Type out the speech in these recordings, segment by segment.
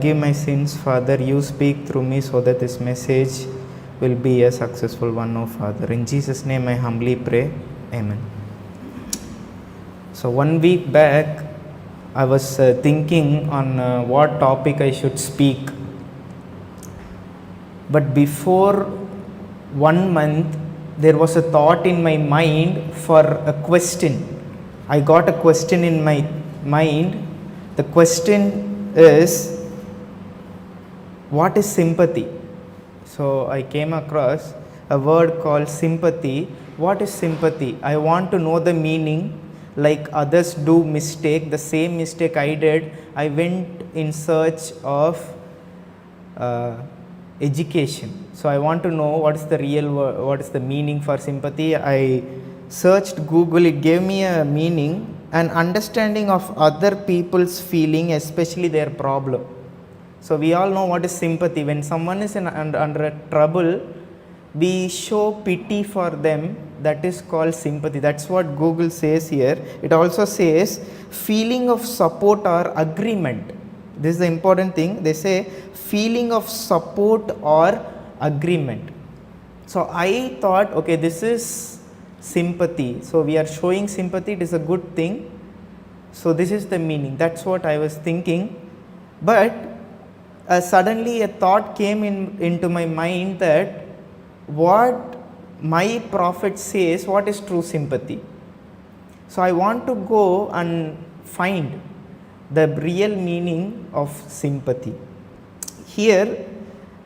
Give my sins, Father. You speak through me so that this message will be a successful one, oh Father. In Jesus' name I humbly pray. Amen. So 1 week back, I was thinking on what topic I should speak. But before 1 month, there was a thought in my mind for a question. I got a question in my mind. The question is, what is sympathy? So I came across a word called sympathy. What is sympathy? I want to know the meaning. Like others do mistake, the same mistake I did. I went in search of education. So I want to know what is the real word, what is the meaning for sympathy. I searched Google. It gave me a meaning, an understanding of other people's feeling, especially their problem. So we all know what is sympathy. When someone is under trouble, we show pity for them. That is called sympathy. That's what Google says here. It also says feeling of support or agreement. This is the important thing. They say feeling of support or agreement. So I thought, okay, this is sympathy. So we are showing sympathy. It is a good thing. So this is the meaning. That's what I was thinking. But suddenly a thought came into my mind that what my prophet says, what is true sympathy? So I want to go and find the real meaning of sympathy. Here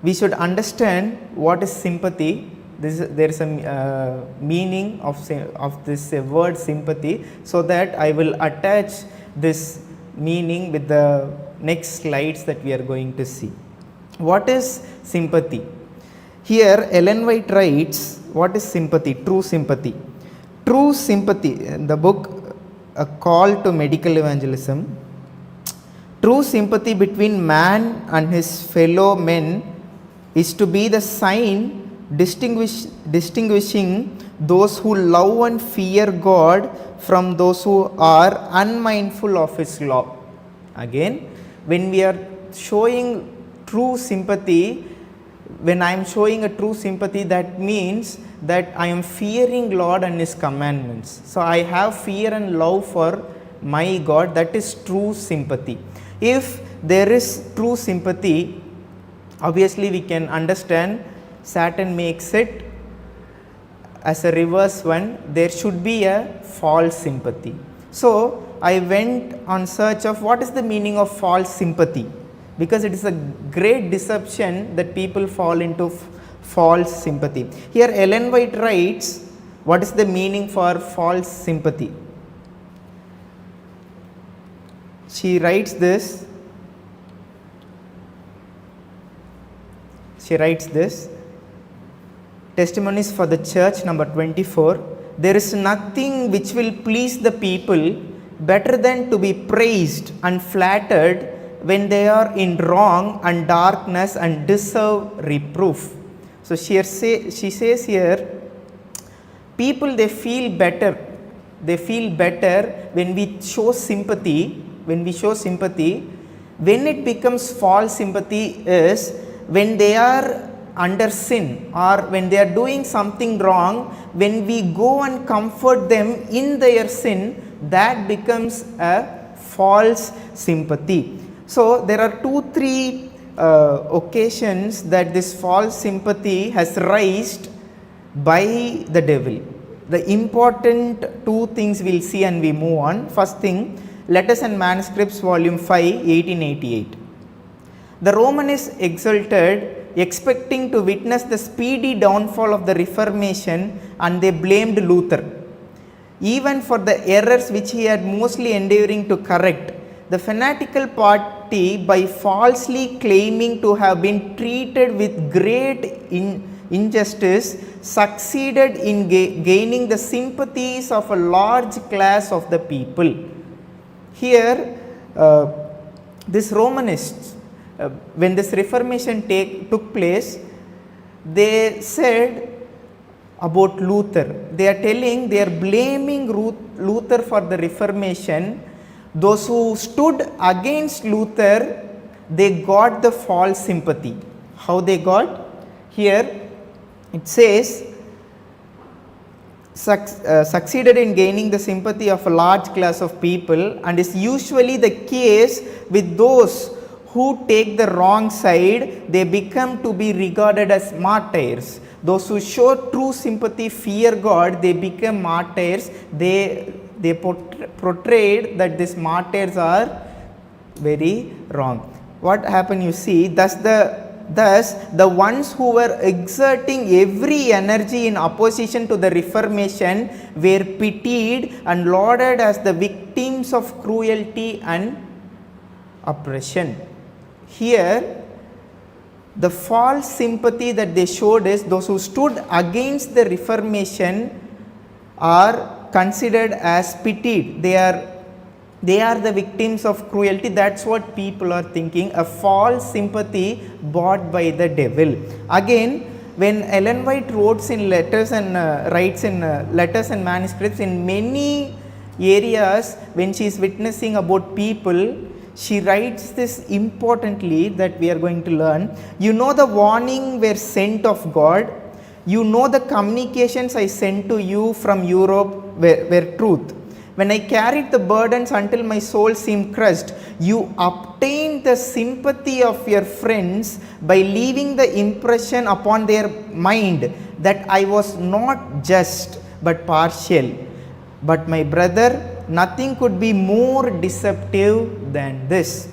we should understand what is sympathy. There is a meaning of this word sympathy, so that I will attach this meaning with the next slides that we are going to see. What is sympathy? Here Ellen White writes, what is sympathy? True sympathy. True sympathy, in the book A Call to Medical Evangelism, true sympathy between man and his fellow men is to be the sign distinguishing those who love and fear God from those who are unmindful of his law. Again, when we are showing true sympathy, when I am showing a true sympathy, that means that I am fearing Lord and his commandments. So I have fear and love for my God. That is true sympathy. If there is true sympathy, obviously we can understand Satan makes it as a reverse one. There should be a false sympathy. So I went on search of what is the meaning of false sympathy, because it is a great deception that people fall into false sympathy. Here Ellen White writes, what is the meaning for false sympathy? She writes this. She writes this. Testimonies for the Church, number 24. There is nothing which will please the people better than to be praised and flattered when they are in wrong and darkness and deserve reproof. So she says here, people, they feel better. They feel better when we show sympathy. When it becomes false sympathy is when they are under sin, or when they are doing something wrong, when we go and comfort them in their sin, that becomes a false sympathy. So there are 2-3 occasions that this false sympathy has raised by the devil. The important 2 things we'll see and we move on. First thing, Letters and Manuscripts, volume 5, 1888. The Romanists exulted, expecting to witness the speedy downfall of the Reformation, and they blamed Luther, even for the errors which he had mostly endeavoring to correct. The fanatical party, by falsely claiming to have been treated with great injustice, succeeded in gaining the sympathies of a large class of the people. Here, this Romanists, when this Reformation took place, they said about Luther. They are blaming Luther for the Reformation. Those who stood against Luther they got the false sympathy. How they got? Here it says, succeeded in gaining the sympathy of a large class of people, and is usually the case with those who take the wrong side. They become to be regarded as martyrs. Those who show true sympathy, fear God, they become martyrs. They portrayed that these martyrs are very wrong. What happened, you see, thus the ones who were exerting every energy in opposition to the Reformation were pitied and lauded as the victims of cruelty and oppression. Here, the false sympathy that they showed is those who stood against the Reformation are considered as pitied. They are the victims of cruelty. That's what people are thinking, a false sympathy bought by the devil. Again, when Ellen White writes in letters and manuscripts in many areas, when she is witnessing about people, she writes this importantly that we are going to learn. You know, the warning were sent of God. You know, the communications I sent to you from Europe were truth. When I carried the burdens until my soul seemed crushed, you obtained the sympathy of your friends by leaving the impression upon their mind that I was not just but partial. But my brother, nothing could be more deceptive than this.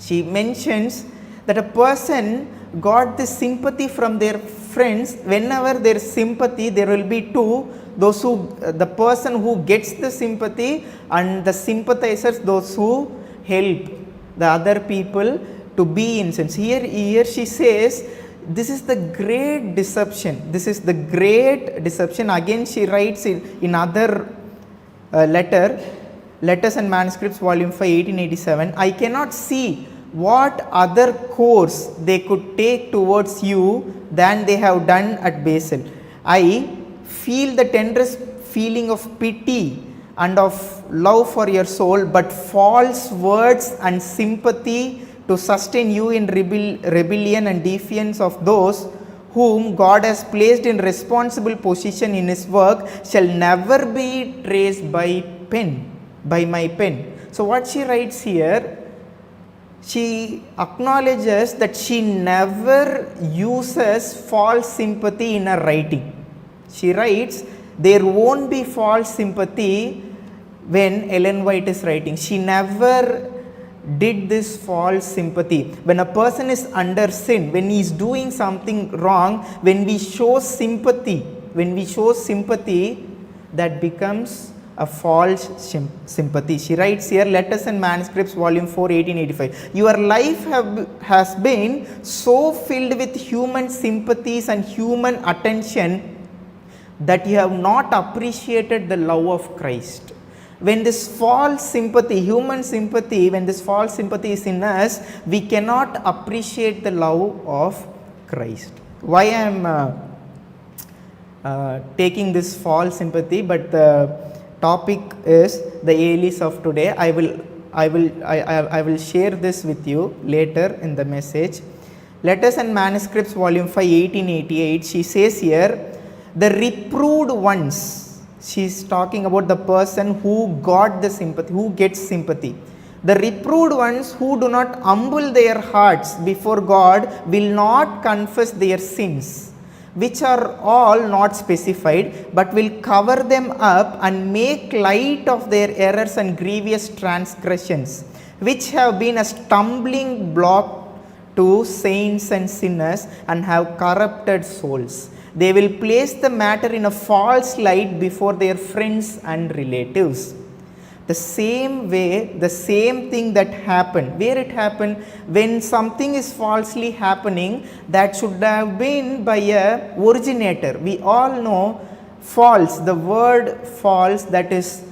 She mentions that a person got the sympathy from their friends. Whenever there is sympathy, there will be two. The person who gets the sympathy and the sympathizers, those who help the other people to be in sense. Here she says, this is the great deception. This is the great deception. Again, she writes in other letters and manuscripts, volume 5, 1887. I cannot see what other course they could take towards you than they have done at Basel. I feel the tenderest feeling of pity and of love for your soul, but false words and sympathy to sustain you in rebellion and defiance of those whom God has placed in responsible position in His work shall never be traced by my pen. So what she writes here, she acknowledges that she never uses false sympathy in her writing. She writes, there won't be false sympathy when Ellen White is writing. She never did this false sympathy. When a person is under sin, when he is doing something wrong, when we show sympathy, that becomes a false sympathy. She writes here, Letters and Manuscripts, volume 4, 1885. Your life has been so filled with human sympathies and human attention that you have not appreciated the love of Christ. When this false sympathy, human sympathy, when this false sympathy is in us, we cannot appreciate the love of Christ. Why I am taking this false sympathy, but the topic is the Aelis of today. I will share this with you later in the message. Letters and Manuscripts, volume 5, 1888. She says here, the reproved ones. She is talking about the person who got the sympathy, who gets sympathy. The reproved ones who do not humble their hearts before God will not confess their sins, which are all not specified, but will cover them up and make light of their errors and grievous transgressions, which have been a stumbling block to saints and sinners and have corrupted souls. They will place the matter in a false light before their friends and relatives. The same way, the same thing that happened, where it happened, when something is falsely happening, that should have been by a originator. We all know false, the word false, that is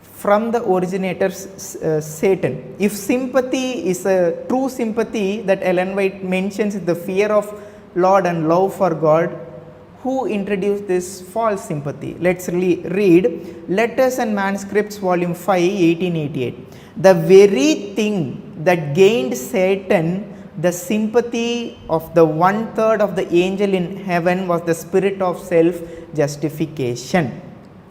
from the originator Satan. If sympathy is a true sympathy that Ellen White mentions, the fear of Lord and love for God, Who introduced this false sympathy? Let's read Letters and Manuscripts, Volume 5, 1888. The very thing that gained Satan the sympathy of the 1/3 of the angel in heaven was the spirit of self-justification.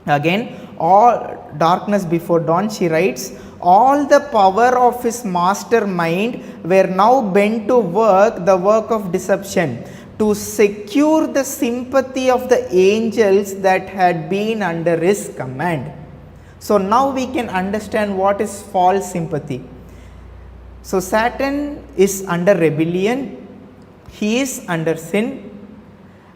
Again, all darkness before dawn, she writes, all the power of his mastermind were now bent to work the work of deception, to secure the sympathy of the angels that had been under his command. So now we can understand what is false sympathy. So Satan is under rebellion, he is under sin,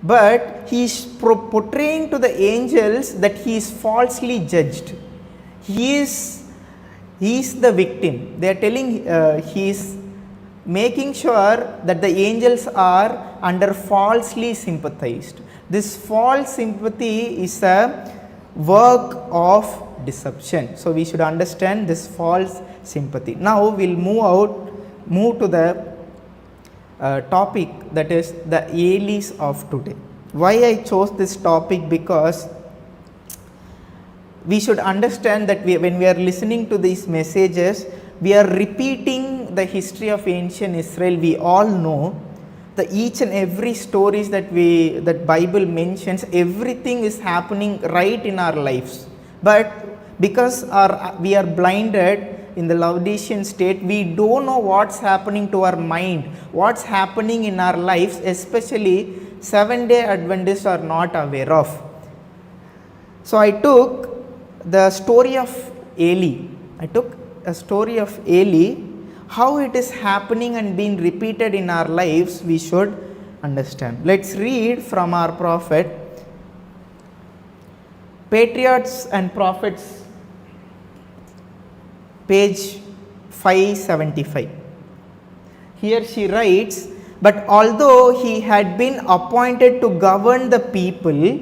but he is portraying to the angels that he is falsely judged. He is the victim. They are telling he is making sure that the angels are under falsely sympathized. This false sympathy is a work of deception. So we should understand this false sympathy. Now we'll move to the topic, that is the Elis of today. Why I chose this topic? Because we should understand that when we are listening to these messages, we are repeating the history of ancient Israel. We all know the each and every stories that Bible mentions, everything is happening right in our lives. But because we are blinded in the Laodicean state, we don't know what's happening to our mind, what's happening in our lives, especially Seventh-day Adventists are not aware of. So I took the story of Eli. How it is happening and being repeated in our lives, we should understand. Let's read from our prophet, Patriots and Prophets, page 575. Here she writes, but although he had been appointed to govern the people,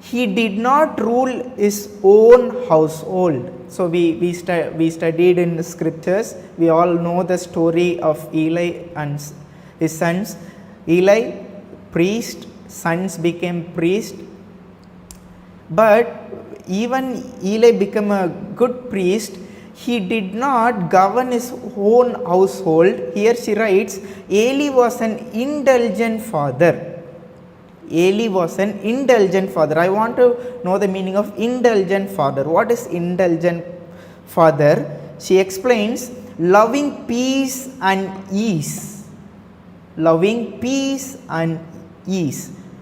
he did not rule his own household. So we studied in the scriptures, we all know the story of Eli and his sons. Eli, priest, sons became priest. But even Eli became a good priest, he did not govern his own household. Here she writes, Eli was an indulgent father. I want to know the meaning of indulgent father. What is indulgent father? She explains, loving peace and ease.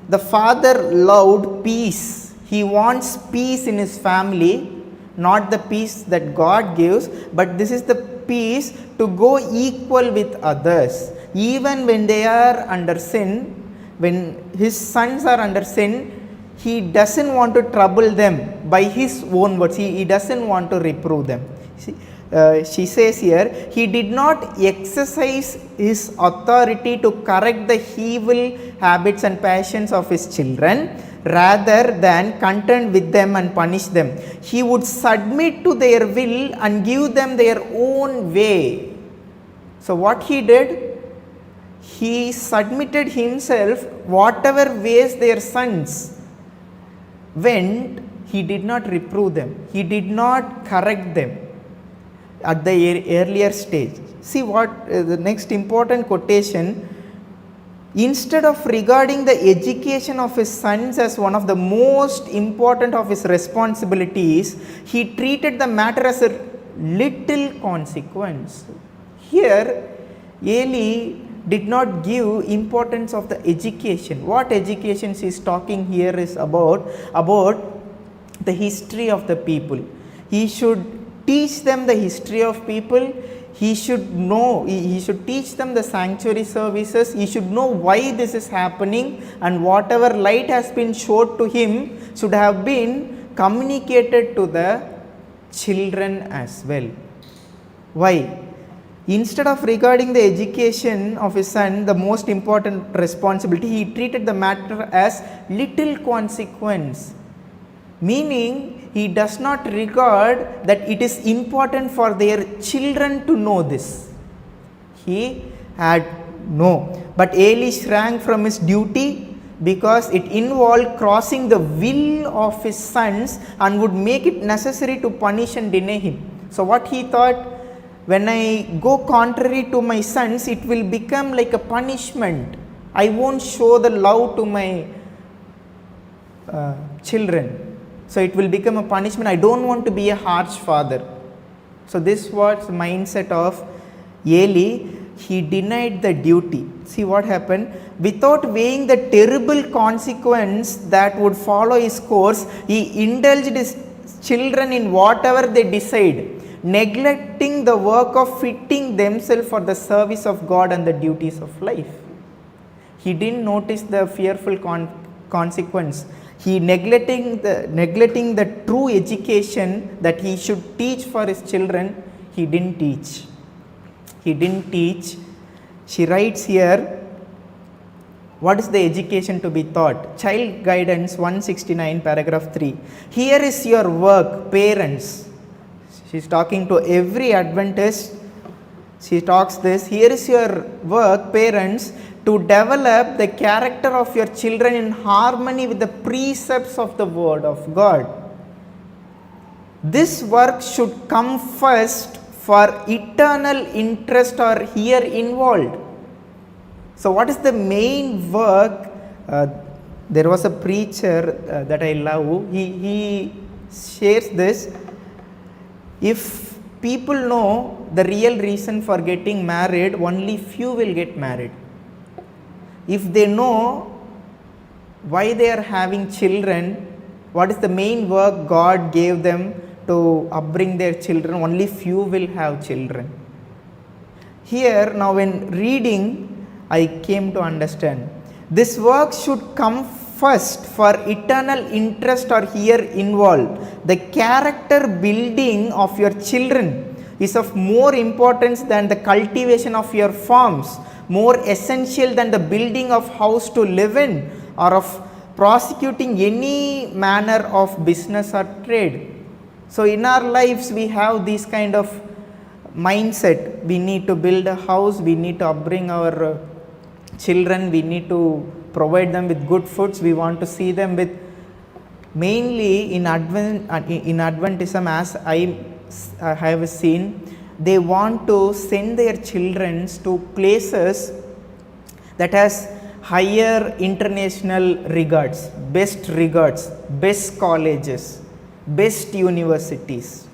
The father loved peace. He wants peace in his family, not the peace that God gives, but this is the peace to go equal with others. Even when they are under sin, when his sons are under sin, he doesn't want to trouble them by his own words. He doesn't want to reprove them. She says here, he did not exercise his authority to correct the evil habits and passions of his children, rather than contend with them and punish them. He would submit to their will and give them their own way. So what he did? He submitted himself whatever ways their sons went. He did not reprove them. He did not correct them at the earlier stage. See what the next important quotation. Instead of regarding the education of his sons as one of the most important of his responsibilities, he treated the matter as a little consequence. Here, Eli did not give importance of the education. What education she is talking here is about the history of the people. He should teach them the history of people. He should know, he should teach them the sanctuary services. He should know why this is happening, and whatever light has been showed to him should have been communicated to the children as well. Why? Instead of regarding the education of his son the most important responsibility, he treated the matter as little consequence. Meaning, he does not regard that it is important for their children to know this. He had no. But Eli shrank from his duty because it involved crossing the will of his sons and would make it necessary to punish and deny him. So what he thought, when I go contrary to my sons, it will become like a punishment. I won't show the love to my children. So it will become a punishment. I don't want to be a harsh father. So this was the mindset of Eli. He denied the duty. See what happened? Without weighing the terrible consequence that would follow his course, he indulged his children in whatever they decide, neglecting the work of fitting themselves for the service of God and the duties of life. He didn't notice the fearful consequence. He neglecting the true education that he should teach for his children. He didn't teach. She writes here, what is the education to be taught? Child Guidance 169 paragraph 3. Here is your work, parents. She's talking to every Adventist. She talks this. Here is your work, parents, to develop the character of your children in harmony with the precepts of the Word of God. This work should come first for eternal interest or here involved. So what is the main work? There was a preacher that I love. He shares this. If people know the real reason for getting married, only few will get married. If they know why they are having children, what is the main work God gave them to upbring their children, only few will have children. Here, now when reading, I came to understand this work should come first for eternal interest or here involved. The character building of your children is of more importance than the cultivation of your farms, more essential than the building of house to live in or of prosecuting any manner of business or trade. So in our lives we have this kind of mindset. We need to build a house, we need to upbring our children, we need to provide them with good foods, we want to see them with, mainly in Adventism, as I have seen, they want to send their children to places that has higher international regards, best colleges, best universities.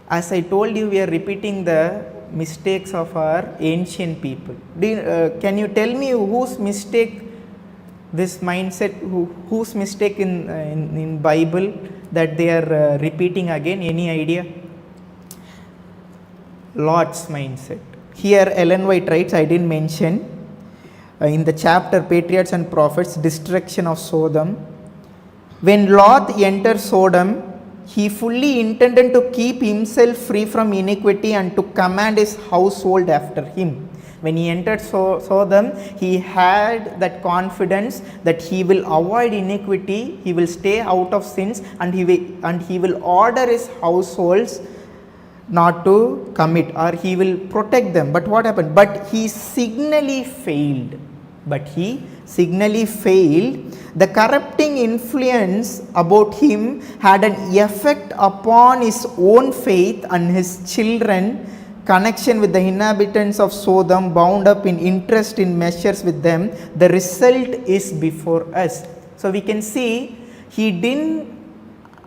As I told you, we are repeating the mistakes of our ancient people. Can you tell me whose mistake this mindset, whose mistake in Bible that they are repeating again? Any idea? Lot's mindset. Here Ellen White writes, I didn't mention, in the chapter Patriots and Prophets, destruction of Sodom. When Lot entered Sodom, he fully intended to keep himself free from iniquity and to command his household after him. When he entered Sodom, he had that confidence that he will avoid iniquity, he will stay out of sins, and he will order his households not to commit, or he will protect them. But what happened? But he signally failed. The corrupting influence about him had an effect upon his own faith and his children. Connection with the inhabitants of Sodom, bound up in interest in measures with them. The result is before us. So we can see he didn't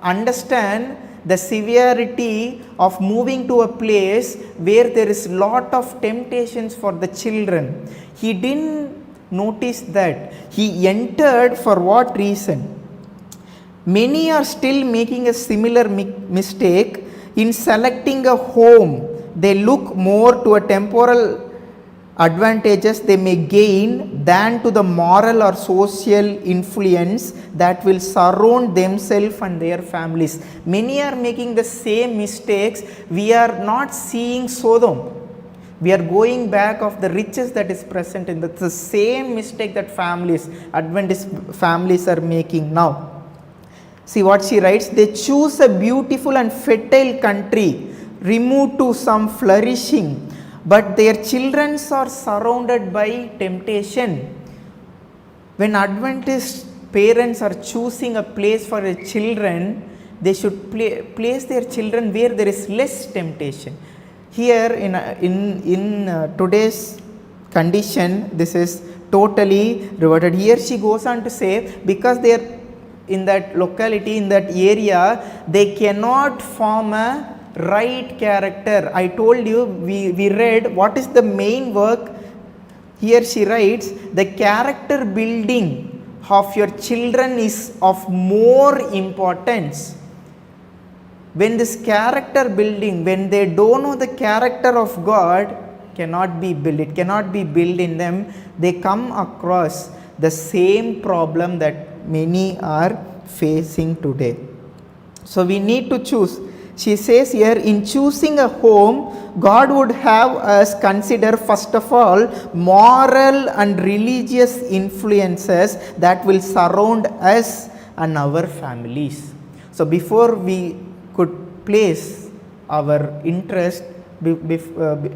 understand the severity of moving to a place where there is lot of temptations for the children. He didn't notice that. He entered for what reason? Many are still making a similar mistake in selecting a home. They look more to a temporal advantages they may gain than to the moral or social influence that will surround themselves and their families. Many are making the same mistakes. We are not seeing Sodom. We are going back of the riches that is present in the same mistake that Adventist families are making now. See what she writes. They choose a beautiful and fertile country, remove to some flourishing, but their children are surrounded by temptation. When Adventist parents are choosing a place for their children, they should place their children where there is less temptation. Here in today's condition, this is totally reverted. Here she goes on to say, because they are in that locality, in that area, they cannot form a right character. I told you, we read what is the main work. Here she writes, the character building of your children is of more importance. When this character building, when they don't know the character of God, cannot be built. It cannot be built in them. They come across the same problem that many are facing today. So we need to choose. She says here, in choosing a home, God would have us consider first of all moral and religious influences that will surround us and our families. So before we could place our interest,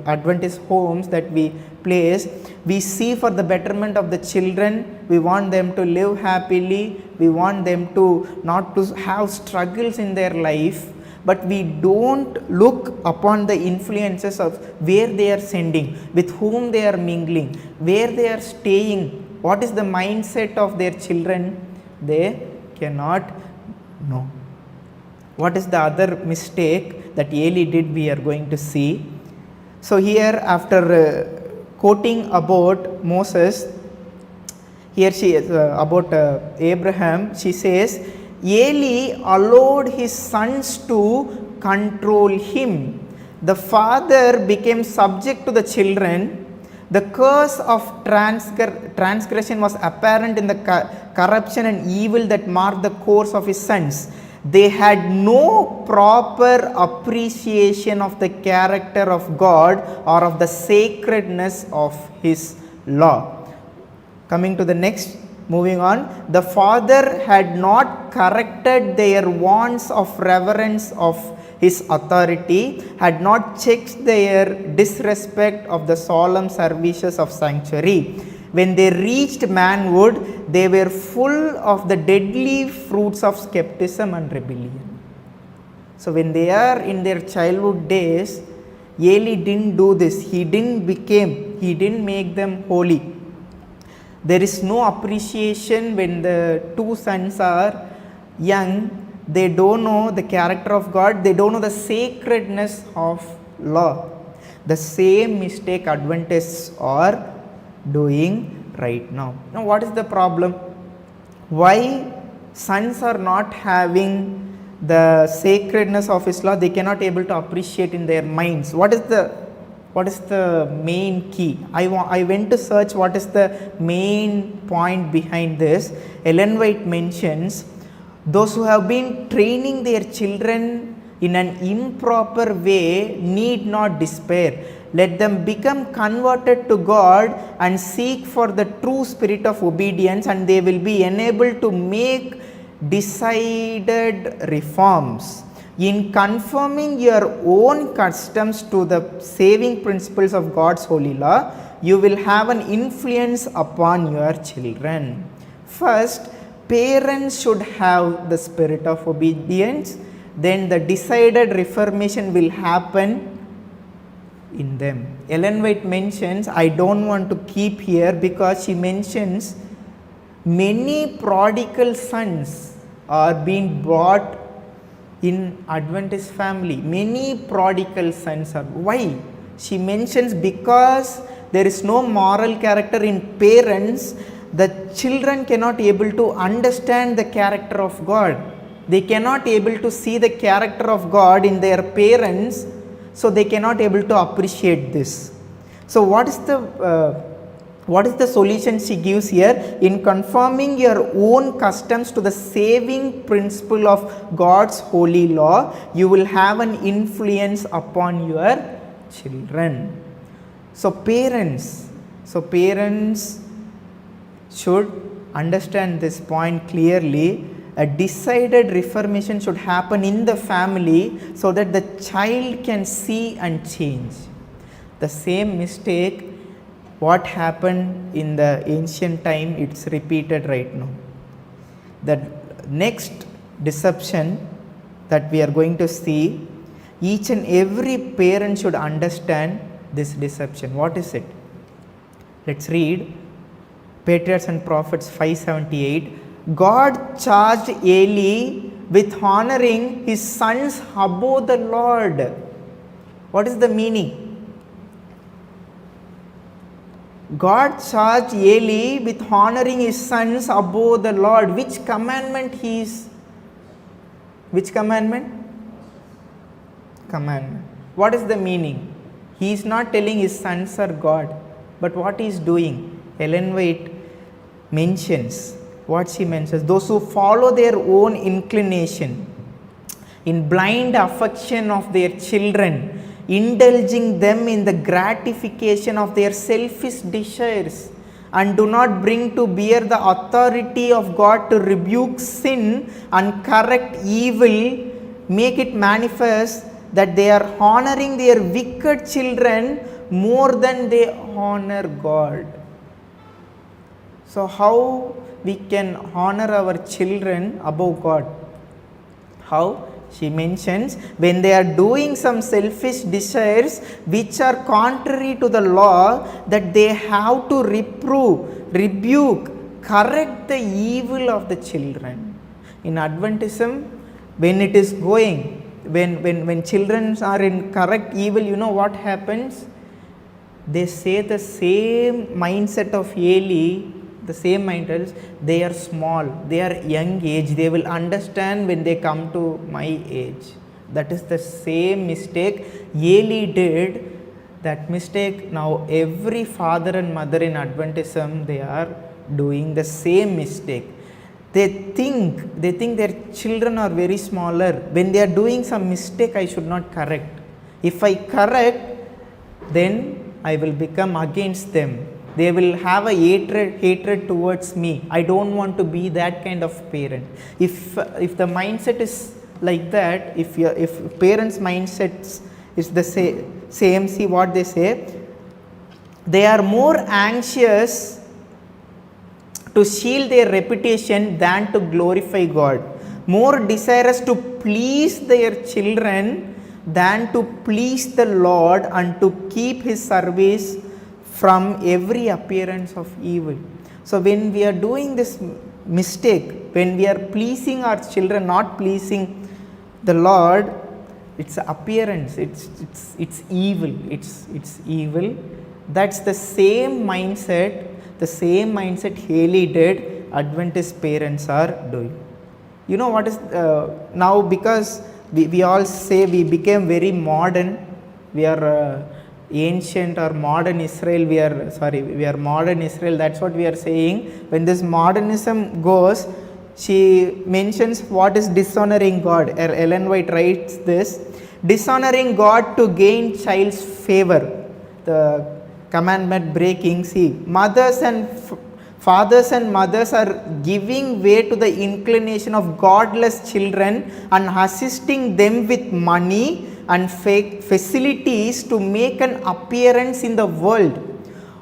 Adventist homes that we place, we see for the betterment of the children. We want them to live happily. We want them to not to have struggles in their life. But we don't look upon the influences of where they are sending, with whom they are mingling, where they are staying, what is the mindset of their children. They cannot know. What is the other mistake that Eli did, we are going to see. So here, after quoting about Moses, here she is about Abraham, she says, Eli allowed his sons to control him. The father became subject to the children. The curse of transgression was apparent in the corruption and evil that marked the course of his sons. They had no proper appreciation of the character of God or of the sacredness of his law. Coming to the next, moving on, the father had not corrected their wants of reverence of his authority, had not checked their disrespect of the solemn services of sanctuary. When they reached manhood, they were full of the deadly fruits of skepticism and rebellion. So when they are in their childhood days, Eli didn't do this. He didn't make them holy. There is no appreciation when the two sons are young. They don't know the character of God. They don't know the sacredness of law. The same mistake Adventists are doing right now. Now, what is the problem? Why sons are not having the sacredness of his law? They cannot able to appreciate in their minds. What is the main key? I went to search what is the main point behind this. Ellen White mentions, those who have been training their children in an improper way need not despair. Let them become converted to God and seek for the true spirit of obedience, and they will be enabled to make decided reforms. In conforming your own customs to the saving principles of God's holy law, you will have an influence upon your children. First, parents should have the spirit of obedience. Then the decided reformation will happen in them. Ellen White mentions, I don't want to keep here because she mentions many prodigal sons are being brought in Adventist family. Many prodigal sons are. Why? She mentions because there is no moral character in parents. The children cannot able to understand the character of God. They cannot able to see the character of God in their parents, so they cannot able to appreciate this. So what is the solution she gives here? In conforming your own customs to the saving principle of God's holy law, you will have an influence upon your children. So parents should understand this point clearly. A decided reformation should happen in the family so that the child can see and change. The same mistake what happened in the ancient time, it's repeated right now. The next deception that we are going to see, each and every parent should understand this deception. What is it? Let's read Patriarchs and Prophets 5:78. God charged Eli with honoring his sons above the Lord. What is the meaning? God charged Eli with honoring his sons above the Lord. Which commandment he is? Which commandment? Commandment. What is the meaning? He is not telling his sons are God, but what he is doing? Ellen White mentions, what she mentions, those who follow their own inclination in blind affection of their children, indulging them in the gratification of their selfish desires, and do not bring to bear the authority of God to rebuke sin and correct evil, make it manifest that they are honoring their wicked children more than they honor God. So how we can honor our children above God? How? She mentions, when they are doing some selfish desires which are contrary to the law, that they have to reprove, rebuke, correct the evil of the children. In Adventism, when it is going, when children are in correct evil, you know what happens? They say the same mindset of Eli, the same mindset. They are small, they are young age, they will understand when they come to my age. That is the same mistake Eli did. That mistake now every father and mother in Adventism, they are doing the same mistake. They think their children are very smaller. When they are doing some mistake, I should not correct. If I correct, then I will become against them. They will have a hatred towards me. I don't want to be that kind of parent. If the mindset is like that, if parents' mindsets is the same, see what they say. They are more anxious to shield their reputation than to glorify God, more desirous to please their children than to please the Lord and to keep his service from every appearance of evil. So when we are doing this mistake, when we are pleasing our children, not pleasing the Lord, it's appearance, it's evil, it's evil. That's the same mindset Haley did, Adventist parents are doing. You know what is now, because we all say we became very modern, we are ancient or modern Israel, we are modern Israel, that's what we are saying. When this modernism goes, she mentions what is dishonoring God. Ellen White writes this: dishonoring God to gain child's favor, the commandment breaking. See, fathers and mothers are giving way to the inclination of godless children and assisting them with money and fake facilities to make an appearance in the world.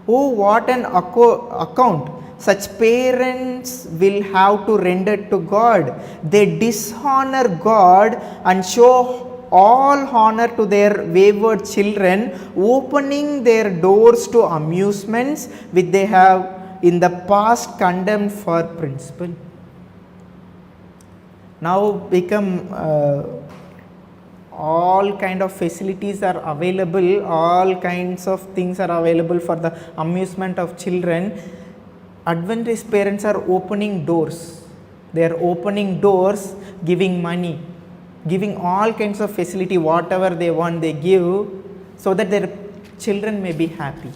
Oh, what an account such parents will have to render to God. They dishonor God and show all honor to their wayward children, opening their doors to amusements which they have in the past condemned for principle. Now become all kind of facilities are available, all kinds of things are available for the amusement of children. Adventist parents are opening doors. They are opening doors, giving money, giving all kinds of facility, whatever they want they give, so that their children may be happy.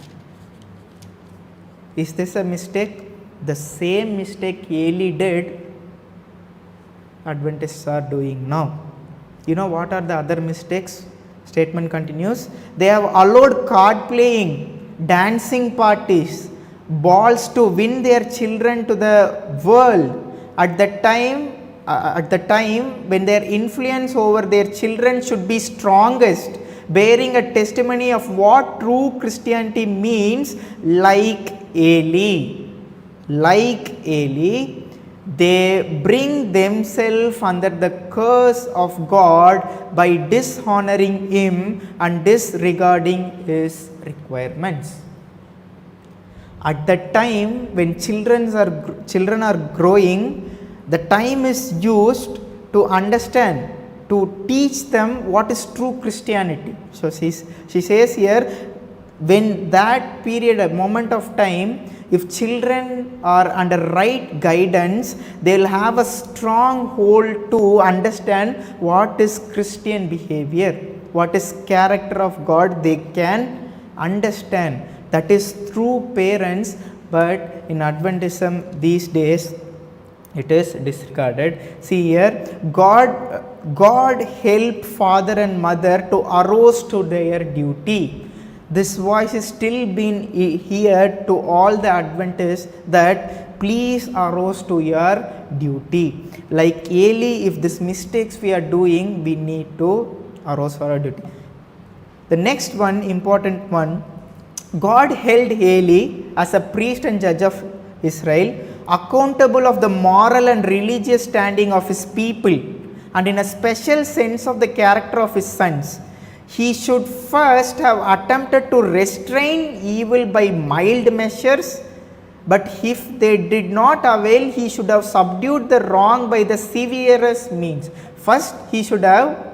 Is this a mistake? The same mistake Eli did, Adventists are doing now. You know what are the other mistakes? Statement continues. They have allowed card playing, dancing parties, balls to win their children to the world at the time when their influence over their children should be strongest. bearing a testimony of what true Christianity means, like Eli. Like Eli, they bring themselves under the curse of God by dishonoring Him and disregarding His requirements. At that time when children are growing, the time is used to understand, to teach them what is true Christianity. So she says here, when that period, a moment of time, if children are under right guidance, they will have a strong hold to understand what is Christian behavior, what is character of God. They can understand. That is through parents, but in Adventism these days it is disregarded. See here, God help father and mother to arouse to their duty. This voice is still being heard to all the Adventists, that please arouse to your duty. Like Eli, if these mistakes we are doing, we need to arouse for our duty. The next one, important one, God held Eli as a priest and judge of Israel accountable of the moral and religious standing of his people, and in a special sense of the character of his sons. He should first have attempted to restrain evil by mild measures, but if they did not avail, he should have subdued the wrong by the severest means. First, he should have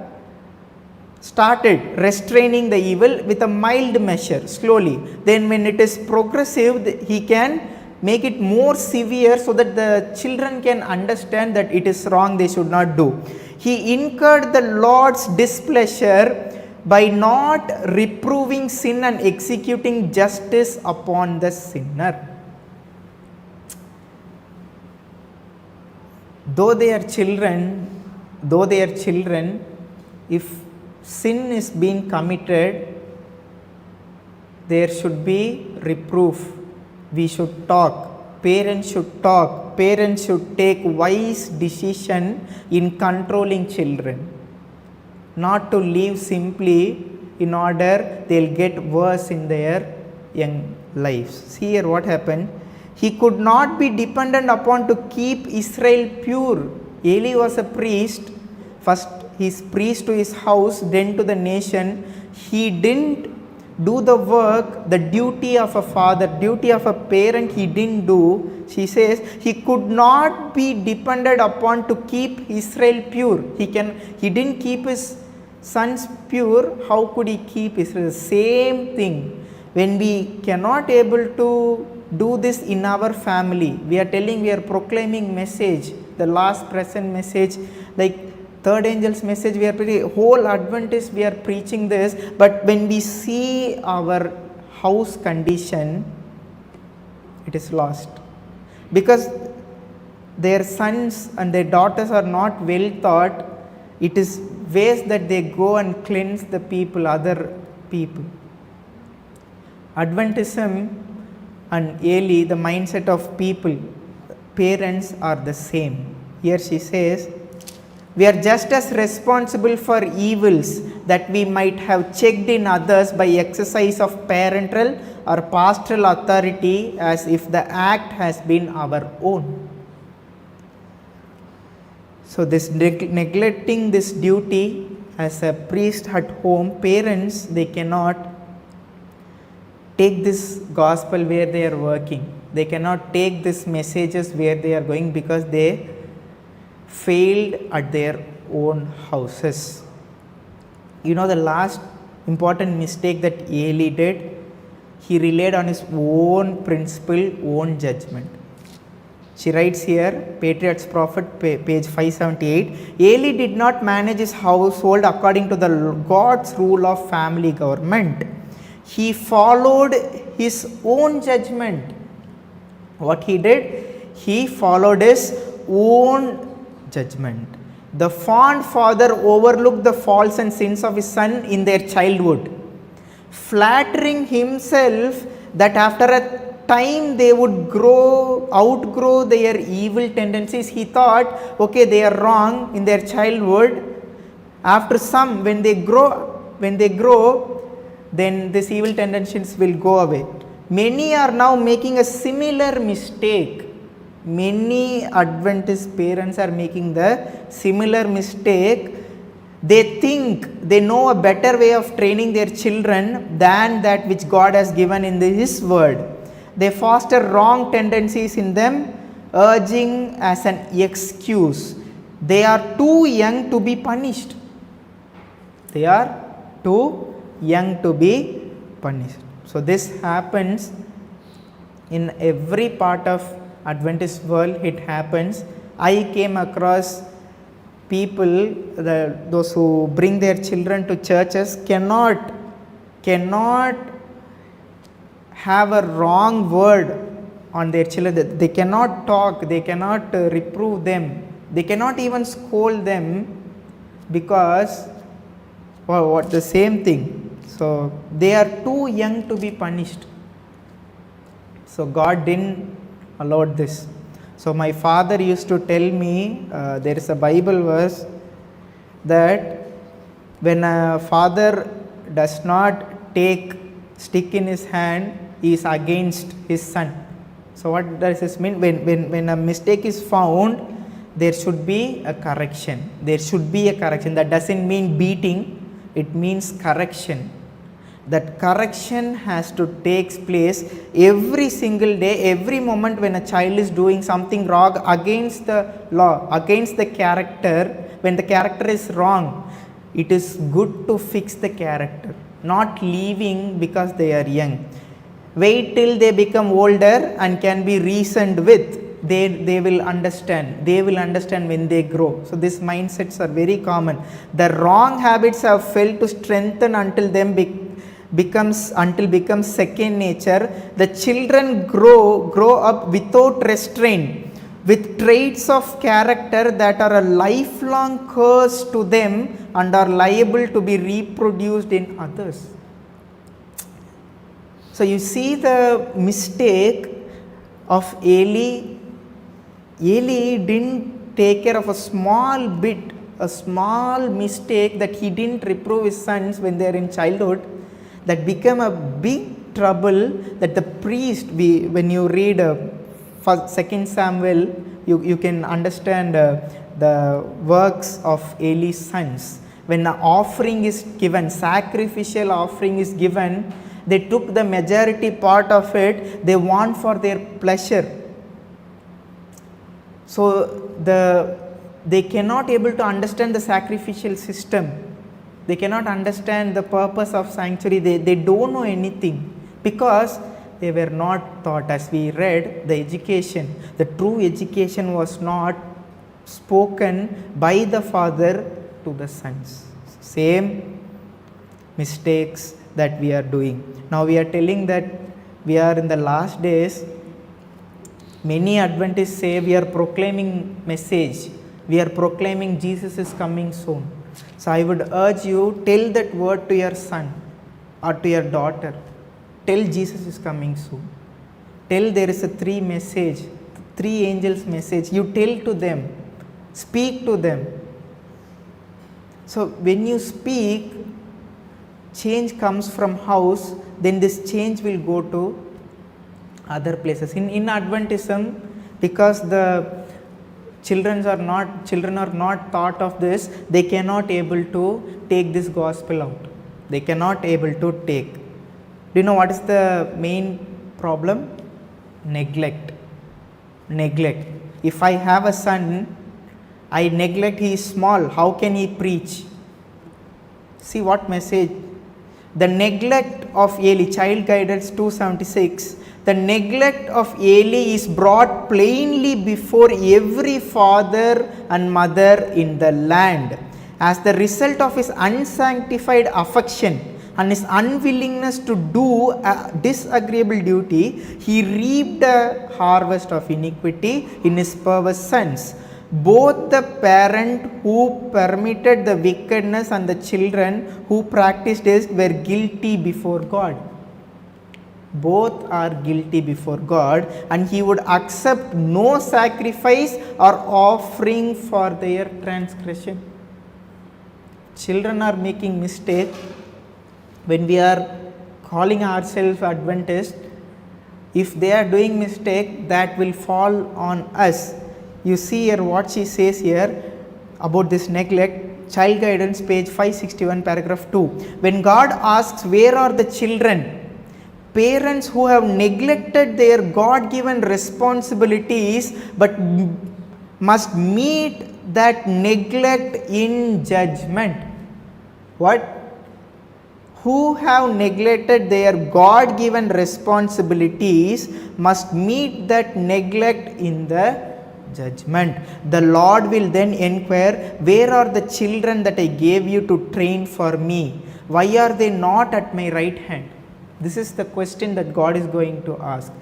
started restraining the evil with a mild measure, slowly. Then when it is progressive, he can make it more severe so that the children can understand that it is wrong, they should not do. He incurred the Lord's displeasure by not reproving sin and executing justice upon the sinner. Though they are children, if sin is being committed, there should be reproof. We should talk. Parents should talk. Parents should take wise decision in controlling children, not to leave simply in order they'll get worse in their young lives. See here what happened. He could not be dependent upon to keep Israel pure. Eli was a priest. First he's priest to his house, then to the nation. He didn't do the work, the duty of a father, duty of a parent he didn't do. She says he could not be depended upon to keep Israel pure. He didn't keep his sons pure. How could he keep Israel? Same thing. When we cannot able to do this in our family, we are proclaiming message, the last present message, like third angel's message, we are whole Adventist we are preaching this, but when we see our house condition, it is lost, because their sons and their daughters are not well taught. It is ways that they go and cleanse the people, other people. Adventism and Eli, the mindset of people, parents are the same. Here she says, we are just as responsible for evils that we might have checked in others by exercise of parental or pastoral authority as if the act has been our own. So this neglecting this duty as a priest at home, parents, they cannot take this gospel where they are working. They cannot take these messages where they are going, because they failed at their own houses. You know, the last important mistake that Eli did, he relied on his own principle, own judgment. She writes here, Patriot's Prophet, page 578, Eli did not manage his household according to the God's rule of family government. He followed his own judgment. What he did? He followed his own judgment. The fond father overlooked the faults and sins of his son in their childhood, flattering himself that after a time they would outgrow their evil tendencies. He thought, okay, they are wrong in their childhood. After when they grow when they grow, then these evil tendencies will go away. Many are now making a similar mistake. Many Adventist parents are making the similar mistake. They think they know a better way of training their children than that which God has given in His word. They foster wrong tendencies in them, urging as an excuse. They are too young to be punished. They are too young to be punished. So this happens in every part of Adventist world. It happens. I came across people, those who bring their children to churches cannot have a wrong word on their children. They cannot talk, they cannot reprove them, they cannot even scold them, because what the same thing. So they are too young to be punished. So God didn't allow this. So my father used to tell me, there is a Bible verse that when a father does not take stick in his hand, he is against his son. So what does this mean? When a mistake is found, there should be a correction. There should be a correction. That doesn't mean beating, it means correction. That correction has to take place every single day, every moment when a child is doing something wrong against the law, against the character. When the character is wrong, it is good to fix the character, not leaving because they are young. Wait till they become older and can be reasoned with. They will understand. They will understand when they grow. So these mindsets are very common. The wrong habits have failed to strengthen until becomes second nature. The children grow up without restraint, with traits of character that are a lifelong curse to them and are liable to be reproduced in others. So you see the mistake of Eli. Eli didn't take care of a small mistake that he didn't reprove his sons when they are in childhood. That became a big trouble, that the priest, when you read 2 Samuel, you can understand the works of Eli's sons. When an offering is given, sacrificial offering is given, they took the majority part of it, they want for their pleasure. So they cannot able to understand the sacrificial system. They cannot understand the purpose of sanctuary. They don't know anything, because they were not taught. As we read, the education, the true education was not spoken by the father to the sons. Same mistakes that we are doing. Now we are telling that we are in the last days. Many Adventists say we are proclaiming message. We are proclaiming Jesus is coming soon. So I would urge you, tell that word to your son or to your daughter. Tell Jesus is coming soon. Tell there is a three angels message. You tell to them. Speak to them. So when you speak, change comes from house, then this change will go to other places. In Adventism, because the children are not taught of this, they cannot able to take this gospel out. They cannot able to take. Do you know what is the main problem? Neglect. If I have a son, I neglect, he is small, how can he preach? See what message? The neglect of Eli, Child Guidance 276, the neglect of Eli is brought plainly before every father and mother in the land. As the result of his unsanctified affection and his unwillingness to do a disagreeable duty, he reaped a harvest of iniquity in his perverse sons. Both the parent who permitted the wickedness and the children who practiced it were guilty before God. Both are guilty before God, and he would accept no sacrifice or offering for their transgression. Children are making mistake, when we are calling ourselves Adventist, if they are doing mistake, that will fall on us. You see here what she says here about this neglect. Child Guidance, page 561, paragraph 2. When God asks, where are the children? Parents who have neglected their God-given responsibilities but must meet that neglect in judgment. What? Who have neglected their God-given responsibilities must meet that neglect in the judgment. The Lord will then inquire, where are the children that I gave you to train for me? Why are they not at my right hand? This is the question that God is going to ask.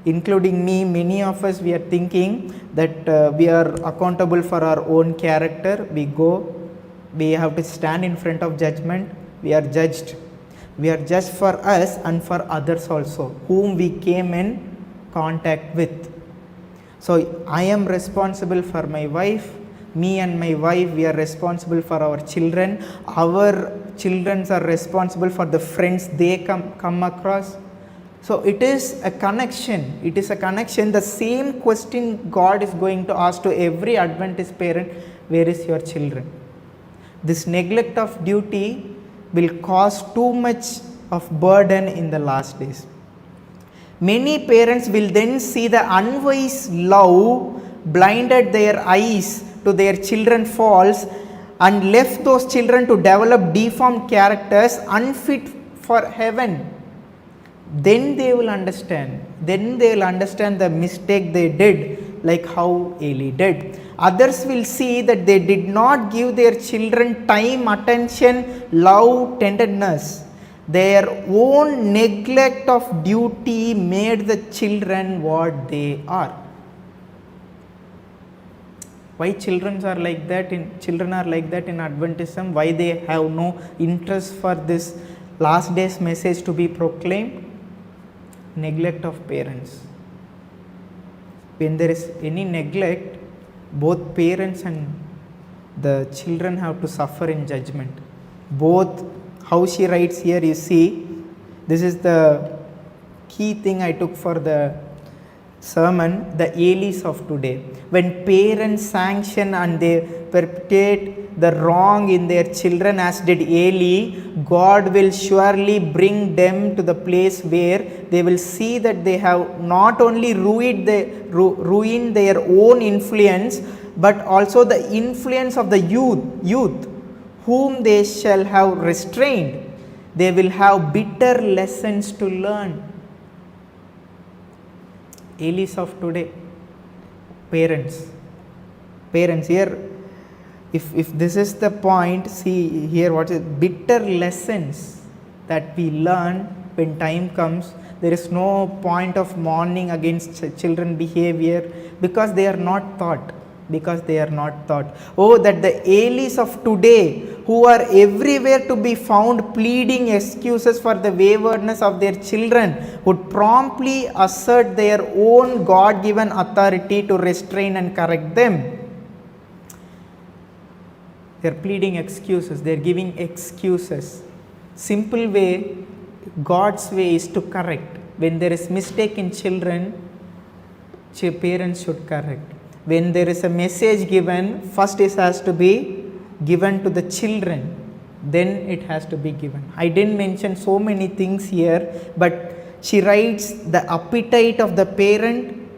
Including me, many of us, we are thinking that we are accountable for our own character. We have to stand in front of judgment. We are judged. We are judged for us and for others also, whom we came in contact with. So I am responsible for my wife. Me and my wife, we are responsible for our children. Our children are responsible for the friends they come across. So it is a connection. It is a connection. The same question God is going to ask to every Adventist parent, where is your children? This neglect of duty will cause too much of burden in the last days. Many parents will then see the unwise love blinded their eyes to their children's faults and left those children to develop deformed characters unfit for heaven. Then they will understand. Then they will understand the mistake they did, like how Eli did. Others will see that they did not give their children time, attention, love, tenderness. Their own neglect of duty made the children what they are. Why children are like that in Adventism? Why they have no interest for this last days message to be proclaimed? Neglect of parents. When there is any neglect, both parents and the children have to suffer in judgment. Both, how she writes here, you see, this is the key thing I took for the sermon, the Elis of today. When parents sanction and they perpetrate the wrong in their children as did Eli, God will surely bring them to the place where they will see that they have not only ruined their own influence, but also the influence of the youth whom they shall have restrained. They will have bitter lessons to learn. Elis of today, parents here, if this is the point, see here what is bitter lessons that we learn when time comes. There is no point of mourning against children behavior because they are not taught. Oh, that the Elis of today, who are everywhere to be found pleading excuses for the waywardness of their children, would promptly assert their own God-given authority to restrain and correct them. They are pleading excuses. They are giving excuses. Simple way, God's way is to correct. When there is mistake in children, parents should correct. When there is a message given, first it has to be given to the children, then it has to be given. I didn't mention so many things here, but she writes the appetite of the parent,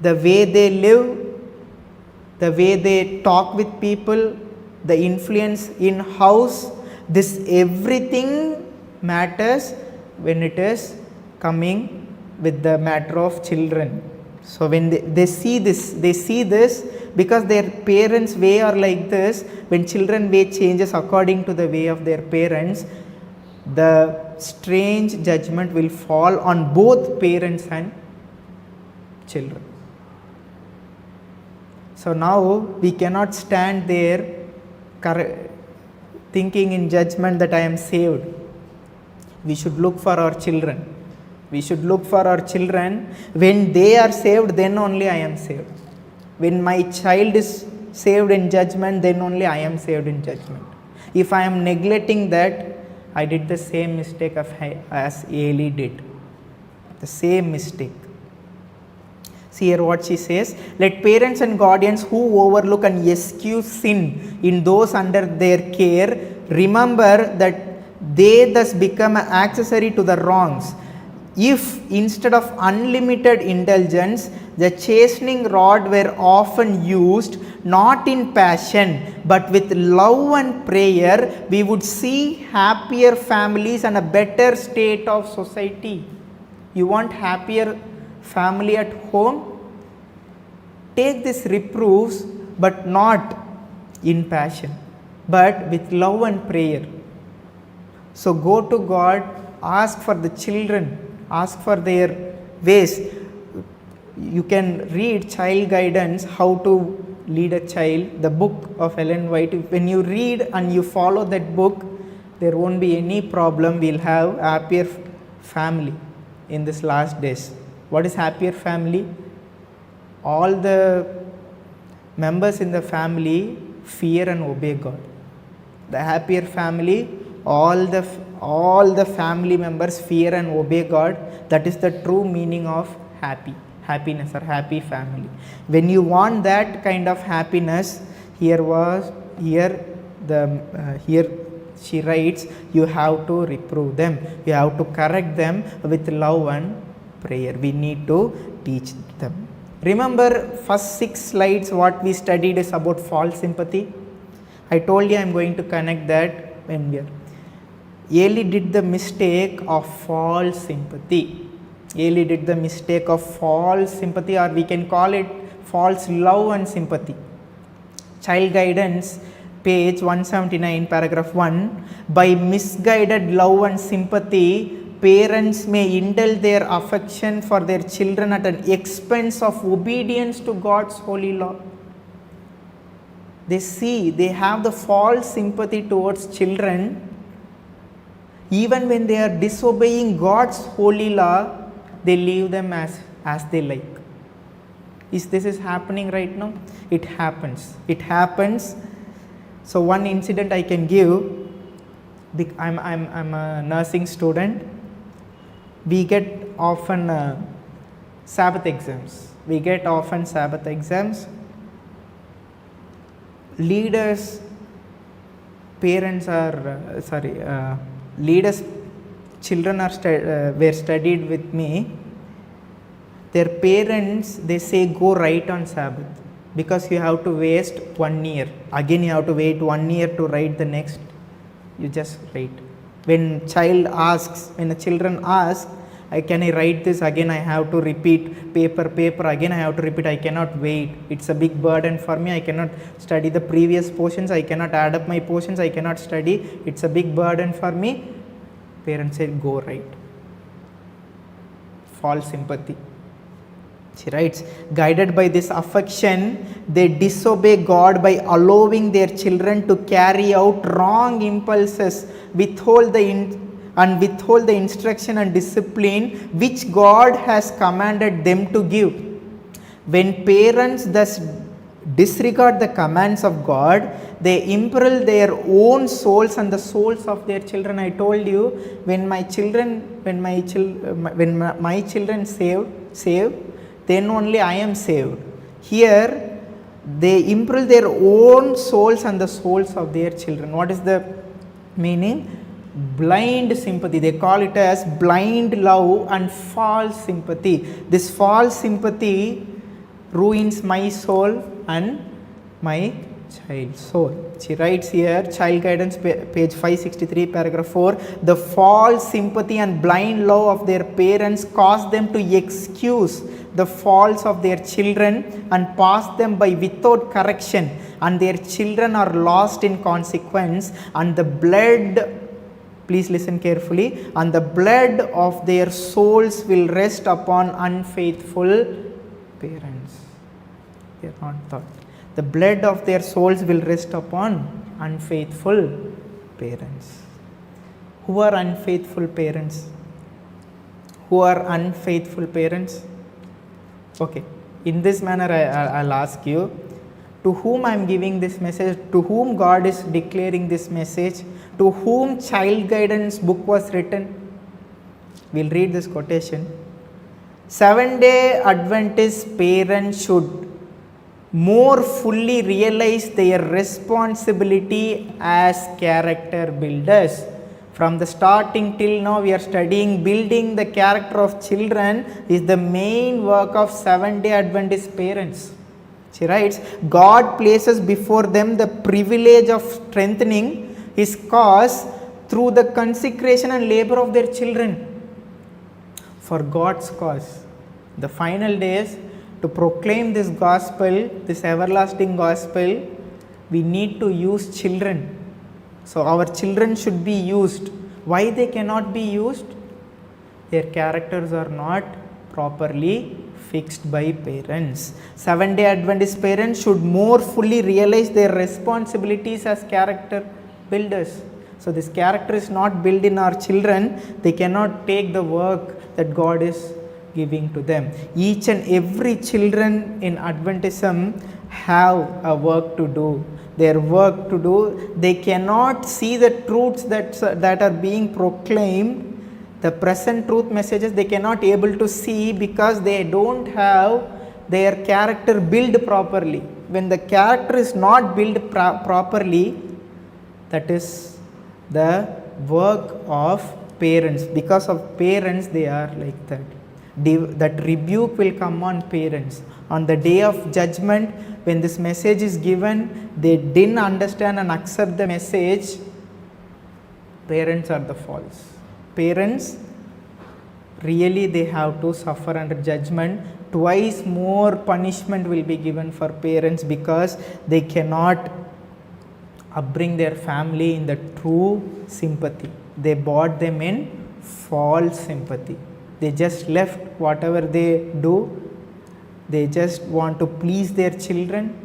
the way they live, the way they talk with people, the influence in house, this everything matters when it is coming with the matter of children. So when they see this because their parents' way are like this. When children way changes according to the way of their parents, the strange judgment will fall on both parents and children. So now we cannot stand there thinking in judgment that I am saved. We should look for our children. When they are saved, then only I am saved. When my child is saved in judgment, then only I am saved in judgment. If I am neglecting that, I did the same mistake as Eli did. The same mistake. See here what she says. Let parents and guardians who overlook and excuse sin in those under their care remember that they thus become an accessory to the wrongs. If instead of unlimited indulgence, the chastening rod were often used not in passion but with love and prayer, we would see happier families and a better state of society. You want happier family at home? Take these reproofs, but not in passion, but with love and prayer. So go to God, ask for the children, ask for their ways. You can read Child Guidance, How to Lead a Child, the book of Ellen White. When you read and you follow that book, there won't be any problem. We'll have happier family in this last days. What is happier family? All the members in the family fear and obey God. The happier family, all the family members fear and obey God. That is the true meaning of happiness or happy family. When you want that kind of happiness, here she writes, you have to reprove them, you have to correct them with love and prayer. We need to teach them. Remember first 6 slides what we studied is about false sympathy. I told you I am going to connect that when we are. Eli did the mistake of false sympathy. Eli did the mistake of false sympathy, or we can call it false love and sympathy. Child Guidance, page 179, paragraph 1. By misguided love and sympathy, parents may indulge their affection for their children at an expense of obedience to God's holy law. They have the false sympathy towards children. Even when they are disobeying God's holy law, they leave them as they like. This is happening right now? It happens. So one incident I can give. I'm a nursing student. We get often Sabbath exams. Leaders' children were studied with me. Their parents, they say go write on Sabbath because you have to waste 1 year. Again you have to wait 1 year to write the next. You just write. When a children ask, can I write this? Again I have to repeat paper, again I have to repeat. I cannot wait. It's a big burden for me. I cannot study the previous portions. I cannot add up my portions. I cannot study. It's a big burden for me. Parents said, go write. False sympathy. She writes, guided by this affection, they disobey God by allowing their children to carry out wrong impulses, withhold the instruction and discipline which God has commanded them to give. When parents thus disregard the commands of God, they imperil their own souls and the souls of their children. I told you, when my children save, then only I am saved. Here, they imperil their own souls and the souls of their children. What is the meaning? Blind sympathy. They call it as blind love and false sympathy. This false sympathy ruins my soul and my child's soul. She writes here, Child Guidance, page 563, paragraph 4. The false sympathy and blind love of their parents cause them to excuse the faults of their children and pass them by without correction, and their children are lost in consequence, and the blood, please listen carefully, and the blood of their souls will rest upon unfaithful parents. They are not taught. The blood of their souls will rest upon unfaithful parents. Who are unfaithful parents? Okay, in this manner I'll ask you, to whom I am giving this message, to whom God is declaring this message, to whom child guidance book was written? We'll read this quotation. Seventh-day Adventist parents should more fully realize their responsibility as character builders. From the starting till now, we are studying building the character of children is the main work of Seventh-day Adventist parents. She writes, God places before them the privilege of strengthening His cause through the consecration and labor of their children for God's cause. The final days, to proclaim this gospel, this everlasting gospel, we need to use children. So our children should be used. Why they cannot be used? Their characters are not properly fixed by parents. Seventh-day Adventist parents should more fully realize their responsibilities as character builders. So this character is not built in our children. They cannot take the work that God is giving to them. Each and every children in Adventism have a work to do. Their work to do. They cannot see the truths that are being proclaimed. The present truth messages they cannot able to see because they don't have their character built properly. When the character is not built properly, that is the work of parents. Because of parents they are like that. That rebuke will come on parents. On the day of judgment, when this message is given, they didn't understand and accept the message. Parents are the false. Parents, really they have to suffer under judgment. Twice more punishment will be given for parents because they cannot upbring their family in the true sympathy. They bought them in false sympathy. They just left whatever they do. They just want to please their children.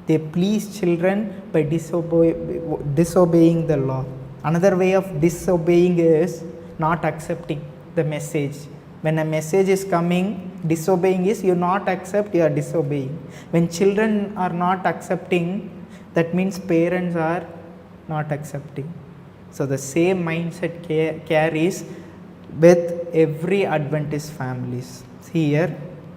They please children by disobeying the law. Another way of disobeying is not accepting the message. When a message is coming, disobeying is you not accept, you are disobeying. When children are not accepting, that means parents are not accepting. So the same mindset carries with every Adventist families. See here,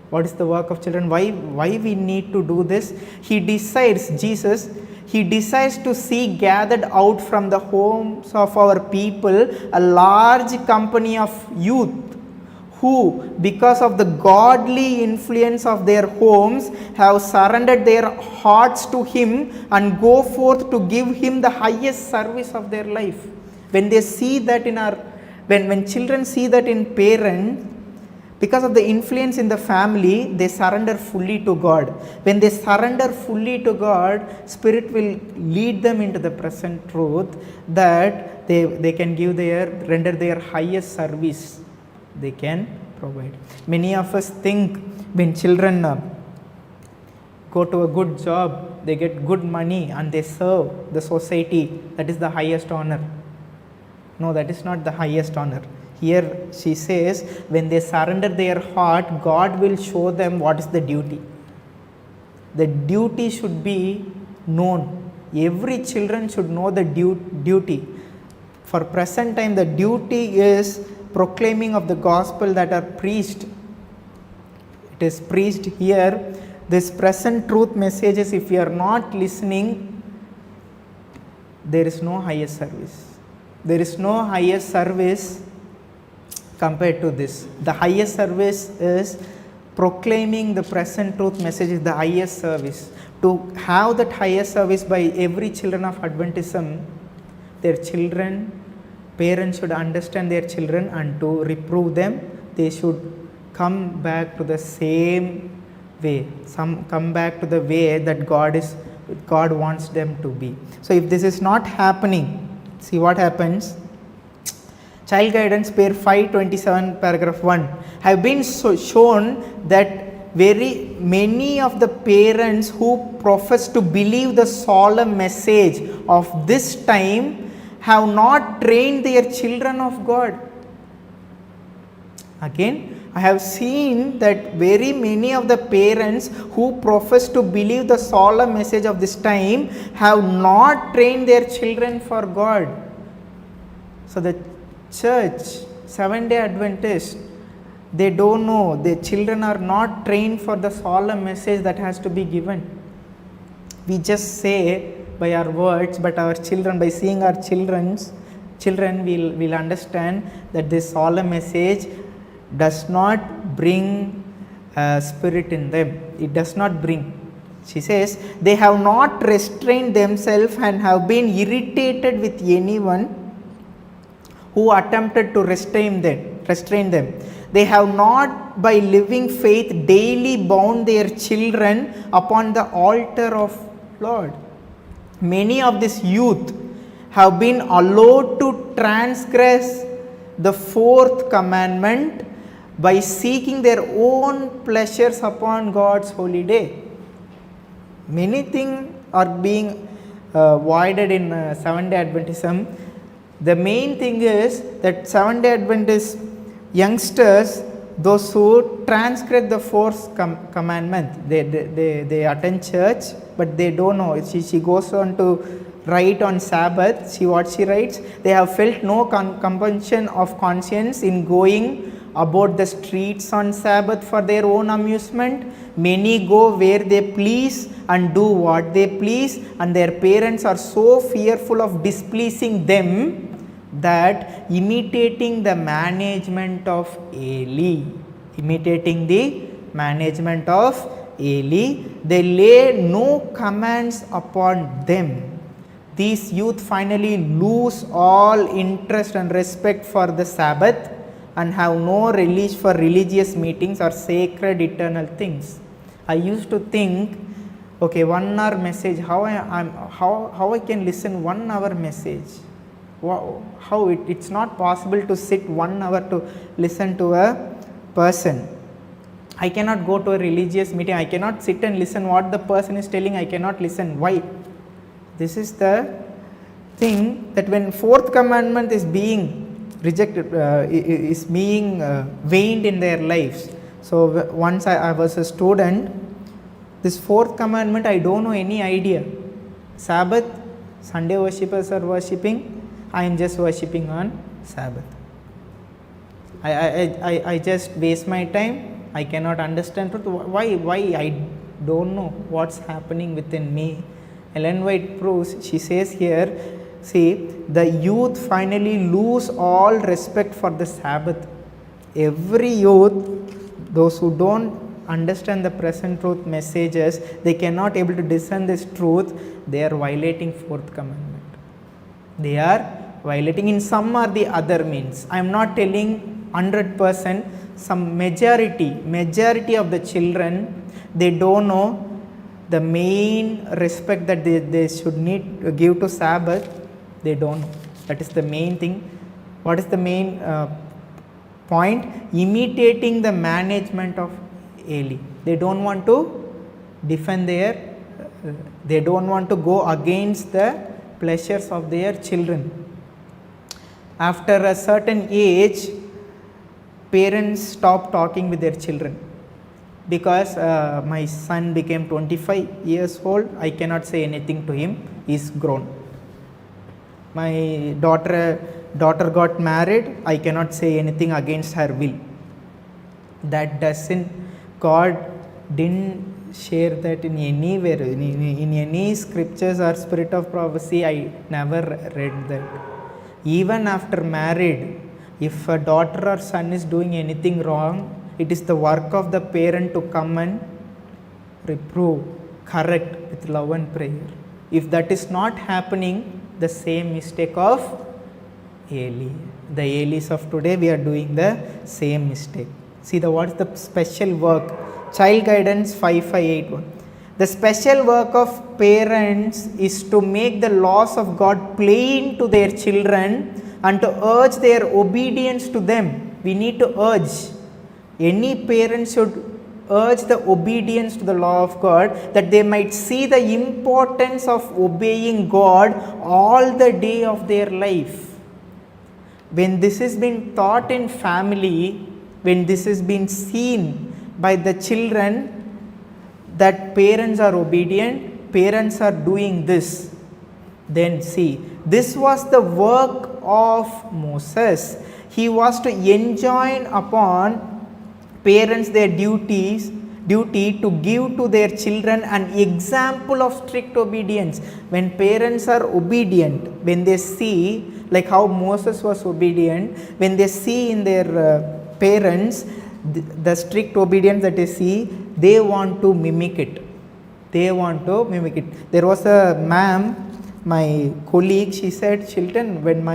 what is the work of children? Why we need to do this? Jesus decides to see gathered out from the homes of our people a large company of youth who, because of the godly influence of their homes, have surrendered their hearts to Him and go forth to give Him the highest service of their life. When they see that when children see that in parents, because of the influence in the family, they surrender fully to God. When they surrender fully to God, Spirit will lead them into the present truth that they can render their highest service. They can provide. Many of us think when children go to a good job, they get good money and they serve the society, that is the highest honor. No, that is not the highest honor. Here she says, when they surrender their heart, God will show them what is the duty. The duty should be known. Every children should know the duty. For present time, the duty is proclaiming of the gospel that are preached. It is preached here. This present truth messages, if you are not listening, there is no highest service. There is no highest service compared to this. The highest service is proclaiming the present truth message is the highest service. To have that highest service by every children of Adventism, their children, parents should understand their children and to reprove them. They should come back to the same way. Come back to the way that God wants them to be. So if this is not happening, see what happens. Child Guidance, pair 527, paragraph 1, have been shown that very many of the parents who profess to believe the solemn message of this time have not trained their children of God. Again, I have seen that very many of the parents who profess to believe the solemn message of this time have not trained their children for God. So the church, 7-day Adventist, they don't know, their children are not trained for the solemn message that has to be given. We just say by our words, but our children, by seeing our children will understand that this solemn message does not bring spirit in them. It does not bring. She says, they have not restrained themselves and have been irritated with anyone who attempted to restrain them. They have not, by living faith, daily bound their children upon the altar of Lord. Many of this youth have been allowed to transgress the 4th commandment by seeking their own pleasures upon God's holy day. Many things are being voided in 7-day Adventism. The main thing is that 7-day Adventist youngsters, those who transgress the 4th commandment, they attend church, but they don't know. She goes on to write on Sabbath. See what she writes? They have felt no compulsion of conscience in going about the streets on Sabbath for their own amusement. Many go where they please and do what they please, and their parents are so fearful of displeasing them that imitating the management of Eli, they lay no commands upon them. These youth finally lose all interest and respect for the Sabbath and have no relish for religious meetings or sacred eternal things. I used to think, okay, 1 hour message, how I can listen 1 hour message? How it's not possible to sit 1 hour to listen to a person. I cannot go to a religious meeting. I cannot sit and listen what the person is telling. I cannot listen. Why? This is the thing, that when 4th commandment is being rejected, is being waned in their lives. So once I was a student, this 4th commandment, I don't know any idea. Sabbath, Sunday worshippers are worshipping, I am just worshipping on Sabbath. I just waste my time. I cannot understand truth. Why I don't know what's happening within me. Ellen White proves, she says here, see, the youth finally lose all respect for the Sabbath. Every youth, those who don't understand the present truth messages, they cannot able to discern this truth, they are violating 4th commandment. They are violating in some or the other means. I am not telling 100%, some majority of the children, they don't know the main respect that they should need to give to Sabbath. They don't know. That is the main thing. What is the main point? Imitating the management of Eli. They don't want to defend they don't want to go against the pleasures of their children. After a certain age, parents stop talking with their children, because my son became 25 years old, I cannot say anything to him, he is grown. My daughter got married, I cannot say anything against her will. That doesn't, God didn't share that in anywhere, in any scriptures or spirit of prophecy. I never read that. Even after married, if a daughter or son is doing anything wrong, it is the work of the parent to come and reprove, correct with love and prayer. If that is not happening, the same mistake of Eli. The Elis of today, we are doing the same mistake. See, what is the special work? Child Guidance 5581. The special work of parents is to make the laws of God plain to their children and to urge their obedience to them. We need to urge. Any parent should urge the obedience to the law of God, that they might see the importance of obeying God all the day of their life. When this has been taught in family, when this has been seen by the children, that parents are obedient, parents are doing this, then see, this was the work of Moses. He was to enjoin upon parents their duty to give to their children an example of strict obedience. When parents are obedient, when they see, like how Moses was obedient, when they see in their parents the strict obedience that they see, they want to mimic it. They want to mimic it. There was a ma'am, my colleague, she said, Shelton, when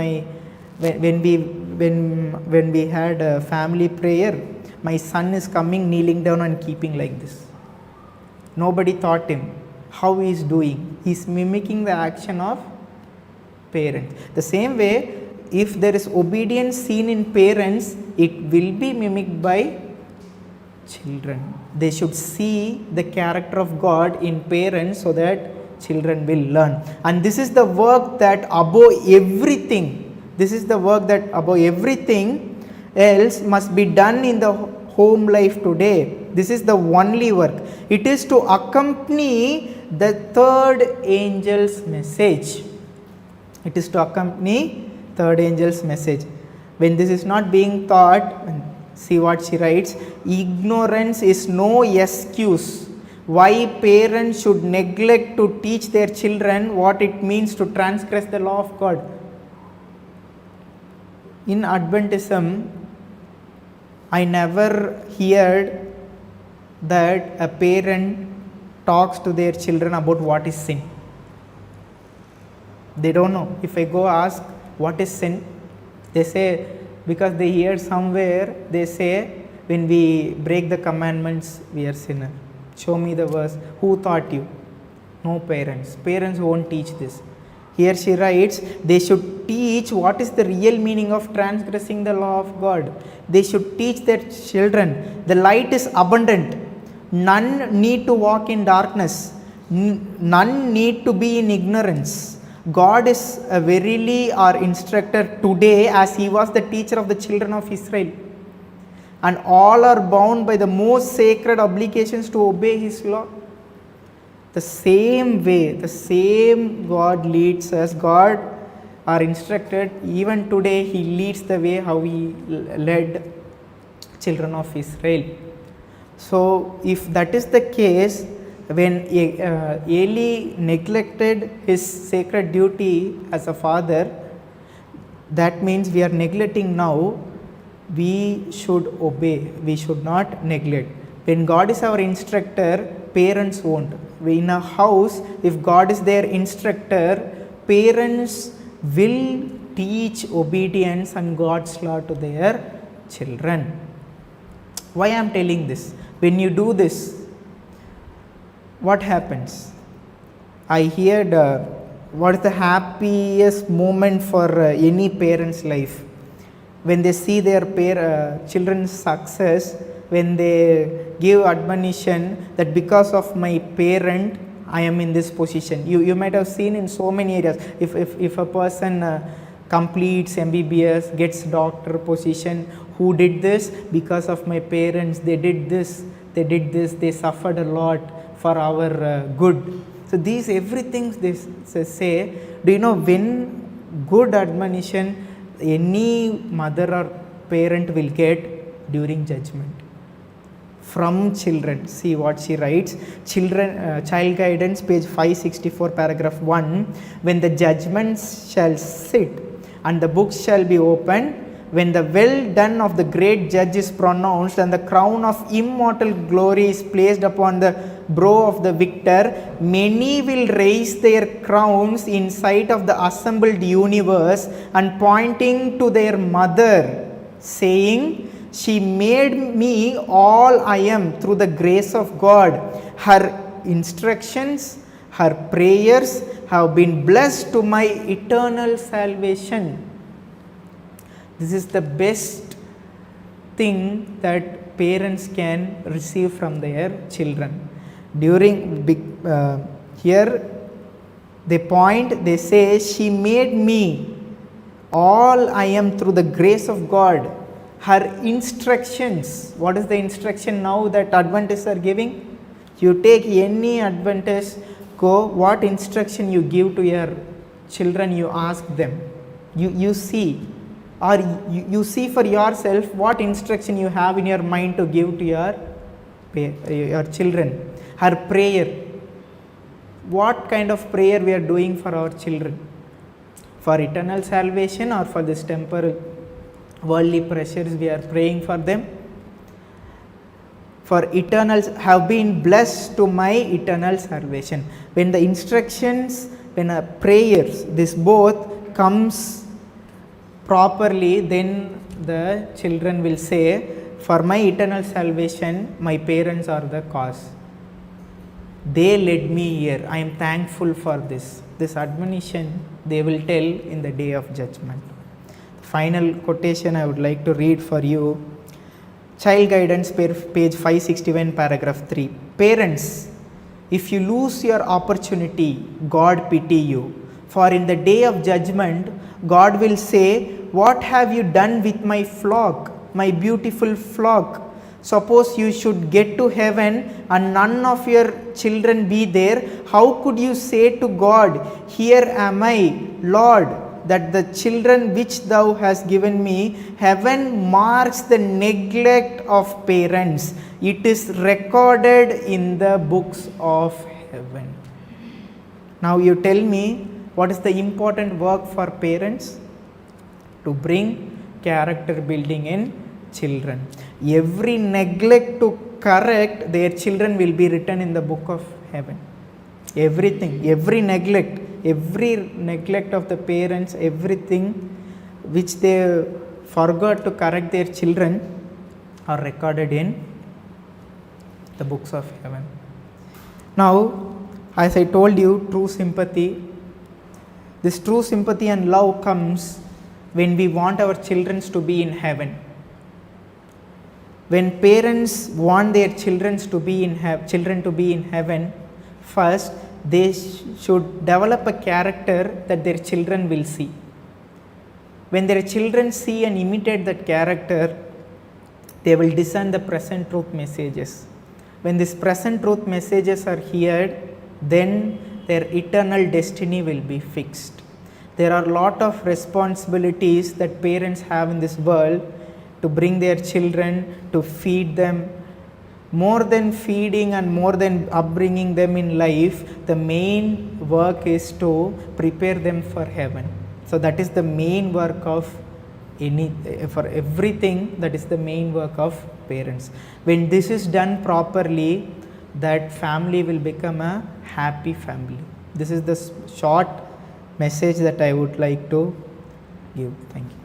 we had a family prayer, my son is coming, kneeling down and keeping like this. Nobody taught him how he is doing. He is mimicking the action of parents. The same way, if there is obedience seen in parents, it will be mimicked by children. They should see the character of God in parents so that children will learn. And this is the work that above everything, else must be done in the home life today. This is the only work. It is to accompany the third angel's message. It is to accompany third angel's message. When this is not being taught, see what she writes, ignorance is no excuse why parents should neglect to teach their children what it means to transgress the law of God. In Adventism, I never heard that a parent talks to their children about what is sin. They don't know. If I go ask what is sin, they say, because they hear somewhere, they say, when we break the commandments, we are sinner. Show me the verse. Who taught you? No parents. Parents won't teach this. Here she writes, they should teach what is the real meaning of transgressing the law of God. They should teach their children. The light is abundant. None need to walk in darkness. None need to be in ignorance. God is verily our instructor today, as he was the teacher of the children of Israel. And all are bound by the most sacred obligations to obey his law. The same way, the same God leads us. God, our instructor, even today he leads the way how he led children of Israel. So if that is the case, when Eli neglected his sacred duty as a father, that means we are neglecting now. We should obey. We should not neglect. When God is our instructor, parents won't. In a house, if God is their instructor, parents will teach obedience and God's law to their children. Why I am telling this? When you do this, what happens? I heard what is the happiest moment for any parent's life? When they see their children's success, when they give admonition that because of my parent, I am in this position. You might have seen in so many areas. If a person completes MBBS, gets doctor position, who did this? Because of my parents, they did this, they suffered a lot for our good. So these everything they say, do you know when good admonition any mother or parent will get? During judgment from children. See what she writes. Child guidance, page 564, paragraph 1. When the judgments shall sit and the books shall be opened, when the well done of the great judge is pronounced and the crown of immortal glory is placed upon the brow of the victor, many will raise their crowns in sight of the assembled universe and pointing to their mother, saying, she made me all I am through the grace of God. Her instructions, her prayers have been blessed to my eternal salvation. This is the best thing that parents can receive from their children. Here they say, she made me all I am through the grace of God. Her instructions, what is the instruction now that Adventists are giving? You take any Adventist, go, what instruction you give to your children, you ask them. You see, or you see for yourself what instruction you have in your mind to give to your children. Her prayer, what kind of prayer we are doing for our children, for eternal salvation or for this temporal worldly pressures we are praying for them. For eternal, have been blessed to my eternal salvation. When the instructions, when prayers, this both comes properly, then the children will say, for my eternal salvation, my parents are the cause. They led me here. I am thankful for this. This admonition they will tell in the day of judgment. The final quotation I would like to read for you. Child Guidance, page 561, paragraph 3. Parents, if you lose your opportunity, God pity you. For in the day of judgment, God will say, what have you done with my flock, my beautiful flock? Suppose you should get to heaven and none of your children be there. How could you say to God, here am I, Lord, that the children which thou hast given me? Heaven marks the neglect of parents. It is recorded in the books of heaven. Now you tell me, what is the important work for parents? To bring character building in children. Every neglect to correct their children will be written in the book of heaven. Everything, every neglect of the parents, everything which they forgot to correct their children are recorded in the books of heaven. Now, as I told you, true sympathy, this true sympathy and love comes when we want our children to be in heaven. When parents want their children to be in heaven, first they should develop a character that their children will see. When their children see and imitate that character, they will discern the present truth messages. When these present truth messages are heard, then their eternal destiny will be fixed. There are a lot of responsibilities that parents have in this world to bring their children, to feed them. More than feeding and more than upbringing them in life, the main work is to prepare them for heaven. So that is the main work of for everything, that is the main work of parents. When this is done properly, that family will become a happy family. This is the short message that I would like to give. Thank you.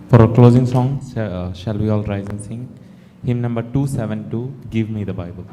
For our closing song, shall we all rise and sing? Hymn number 272, Give Me the Bible.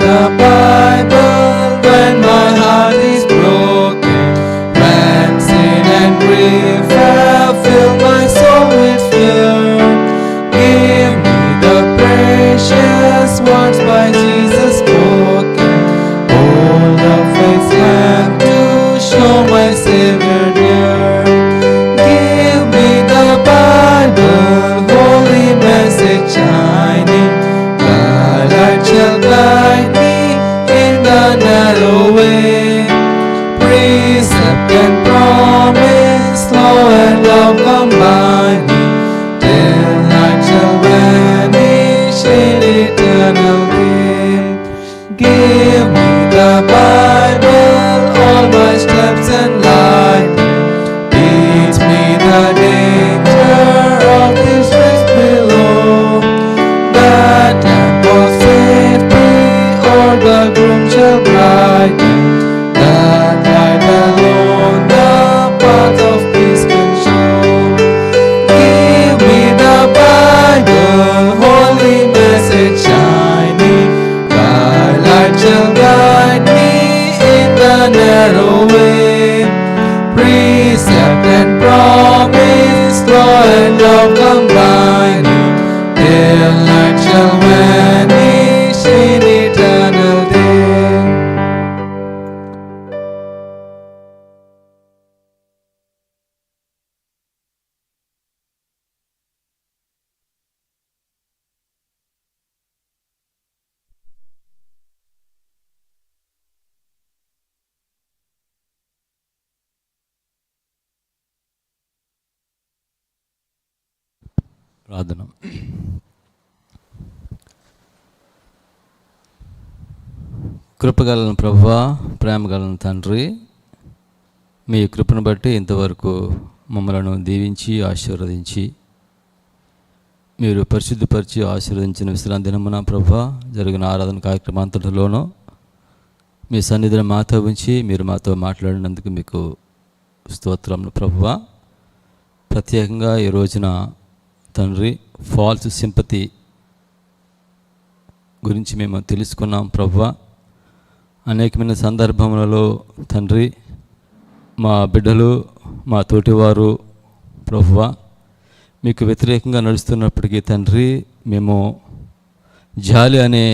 the Bible when my heart is broken, when sin and grief have filled my soul with fear. Give me the precious words by Jesus spoken. Hold up His hand to show my Savior near. Give me the Bible, holy message shining. The light shall guide me in the narrow way. Precept and promise, law and love combining, till night shall vanish in eternal game. Give me the Bible, all my steps enlighten. Teach me the danger of this race below. That lamp of safety o'er the groom shall brighten. That light alone the path of peace can show. Give me the Bible, holy message shining. Thy light shall guide me in the narrow way. Precept and promise, law and love combining, till night shall vanish in eternal day. ప్రార్థన. కృపగలను ప్రభువా, ప్రేమగలను తండ్రి, మీ కృపను బట్టి ఇంతవరకు మమ్మలను దీవించి ఆశీర్వదించి మీరు పరిశుద్ధపరిచి ఆశీర్వదించిన విశ్రాంతి దినమున ప్రభువా జరిగిన ఆరాధన కార్యక్రమాంతటిలోనూ మీ సన్నిధిని మాతో ఉంచి మీరు మాతో మాట్లాడినందుకు మీకు స్తోత్రములు ప్రభువా. ప్రత్యేకంగా ఈ రోజున తండ్రి ఫాల్స్ సింపతి గురించి మేము తెలుసుకున్నాం ప్రభువా. అనేకమైన సందర్భములలో తండ్రి మా బిడ్డలు మా తోటివారు ప్రభువా మీకు వ్యతిరేకంగా నడుస్తున్నప్పటికీ తండ్రి మేము జాలి అనే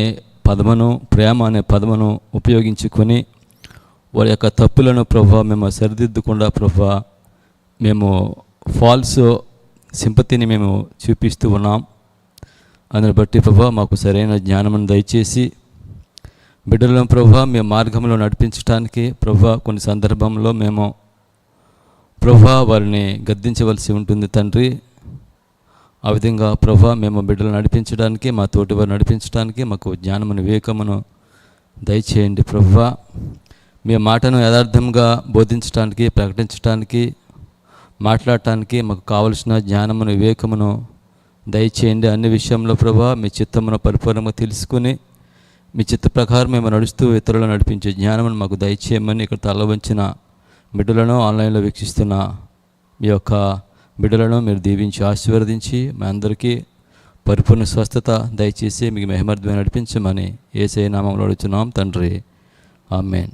పదమును, ప్రేమ అనే పదమును ఉపయోగించుకొని వారి యొక్క తప్పులను ప్రభువా మేము సరిదిద్దకుండా ప్రభువా మేము ఫాల్స్ సింపతిని మేము చూపిస్తూ ఉన్నాం. అందుని బట్టి ప్రభువా మాకు సరైన జ్ఞానమును దయచేసి బిడ్డలను ప్రభువా మేము మార్గంలో నడిపించడానికి ప్రభువా కొన్ని సందర్భంలో మేము ప్రభువా వారిని గద్దించవలసి ఉంటుంది తండ్రి. ఆ విధంగా ప్రభువా మేము బిడ్డలు నడిపించడానికి, మా తోటి వారు నడిపించడానికి మాకు జ్ఞానమును, వివేకమును దయచేయండి ప్రభువా. మీ మాటను యథార్థంగా బోధించడానికి, ప్రకటించడానికి, మాట్లాడటానికి మాకు కావలసిన జ్ఞానమును, వివేకమును దయచేయండి. అన్ని విషయంలో ప్రభువా మీ చిత్తమును పరిపూర్ణంగా తెలుసుకుని మీ చిత్త ప్రకారం మేము నడుస్తూ ఇతరులను నడిపించే జ్ఞానమును మాకు దయచేయమని ఇక్కడ తల వంచిన బిడ్డలను, ఆన్లైన్లో వీక్షిస్తున్న మీ యొక్క బిడ్డలను మీరు దీవించి ఆశీర్వదించి మా అందరికీ పరిపూర్ణ స్వస్థత దయచేసి మీకు మహిమార్థమే నడిపించమని యేసయ్య నామములో అడుగుతున్నాం తండ్రి. ఆమేన్.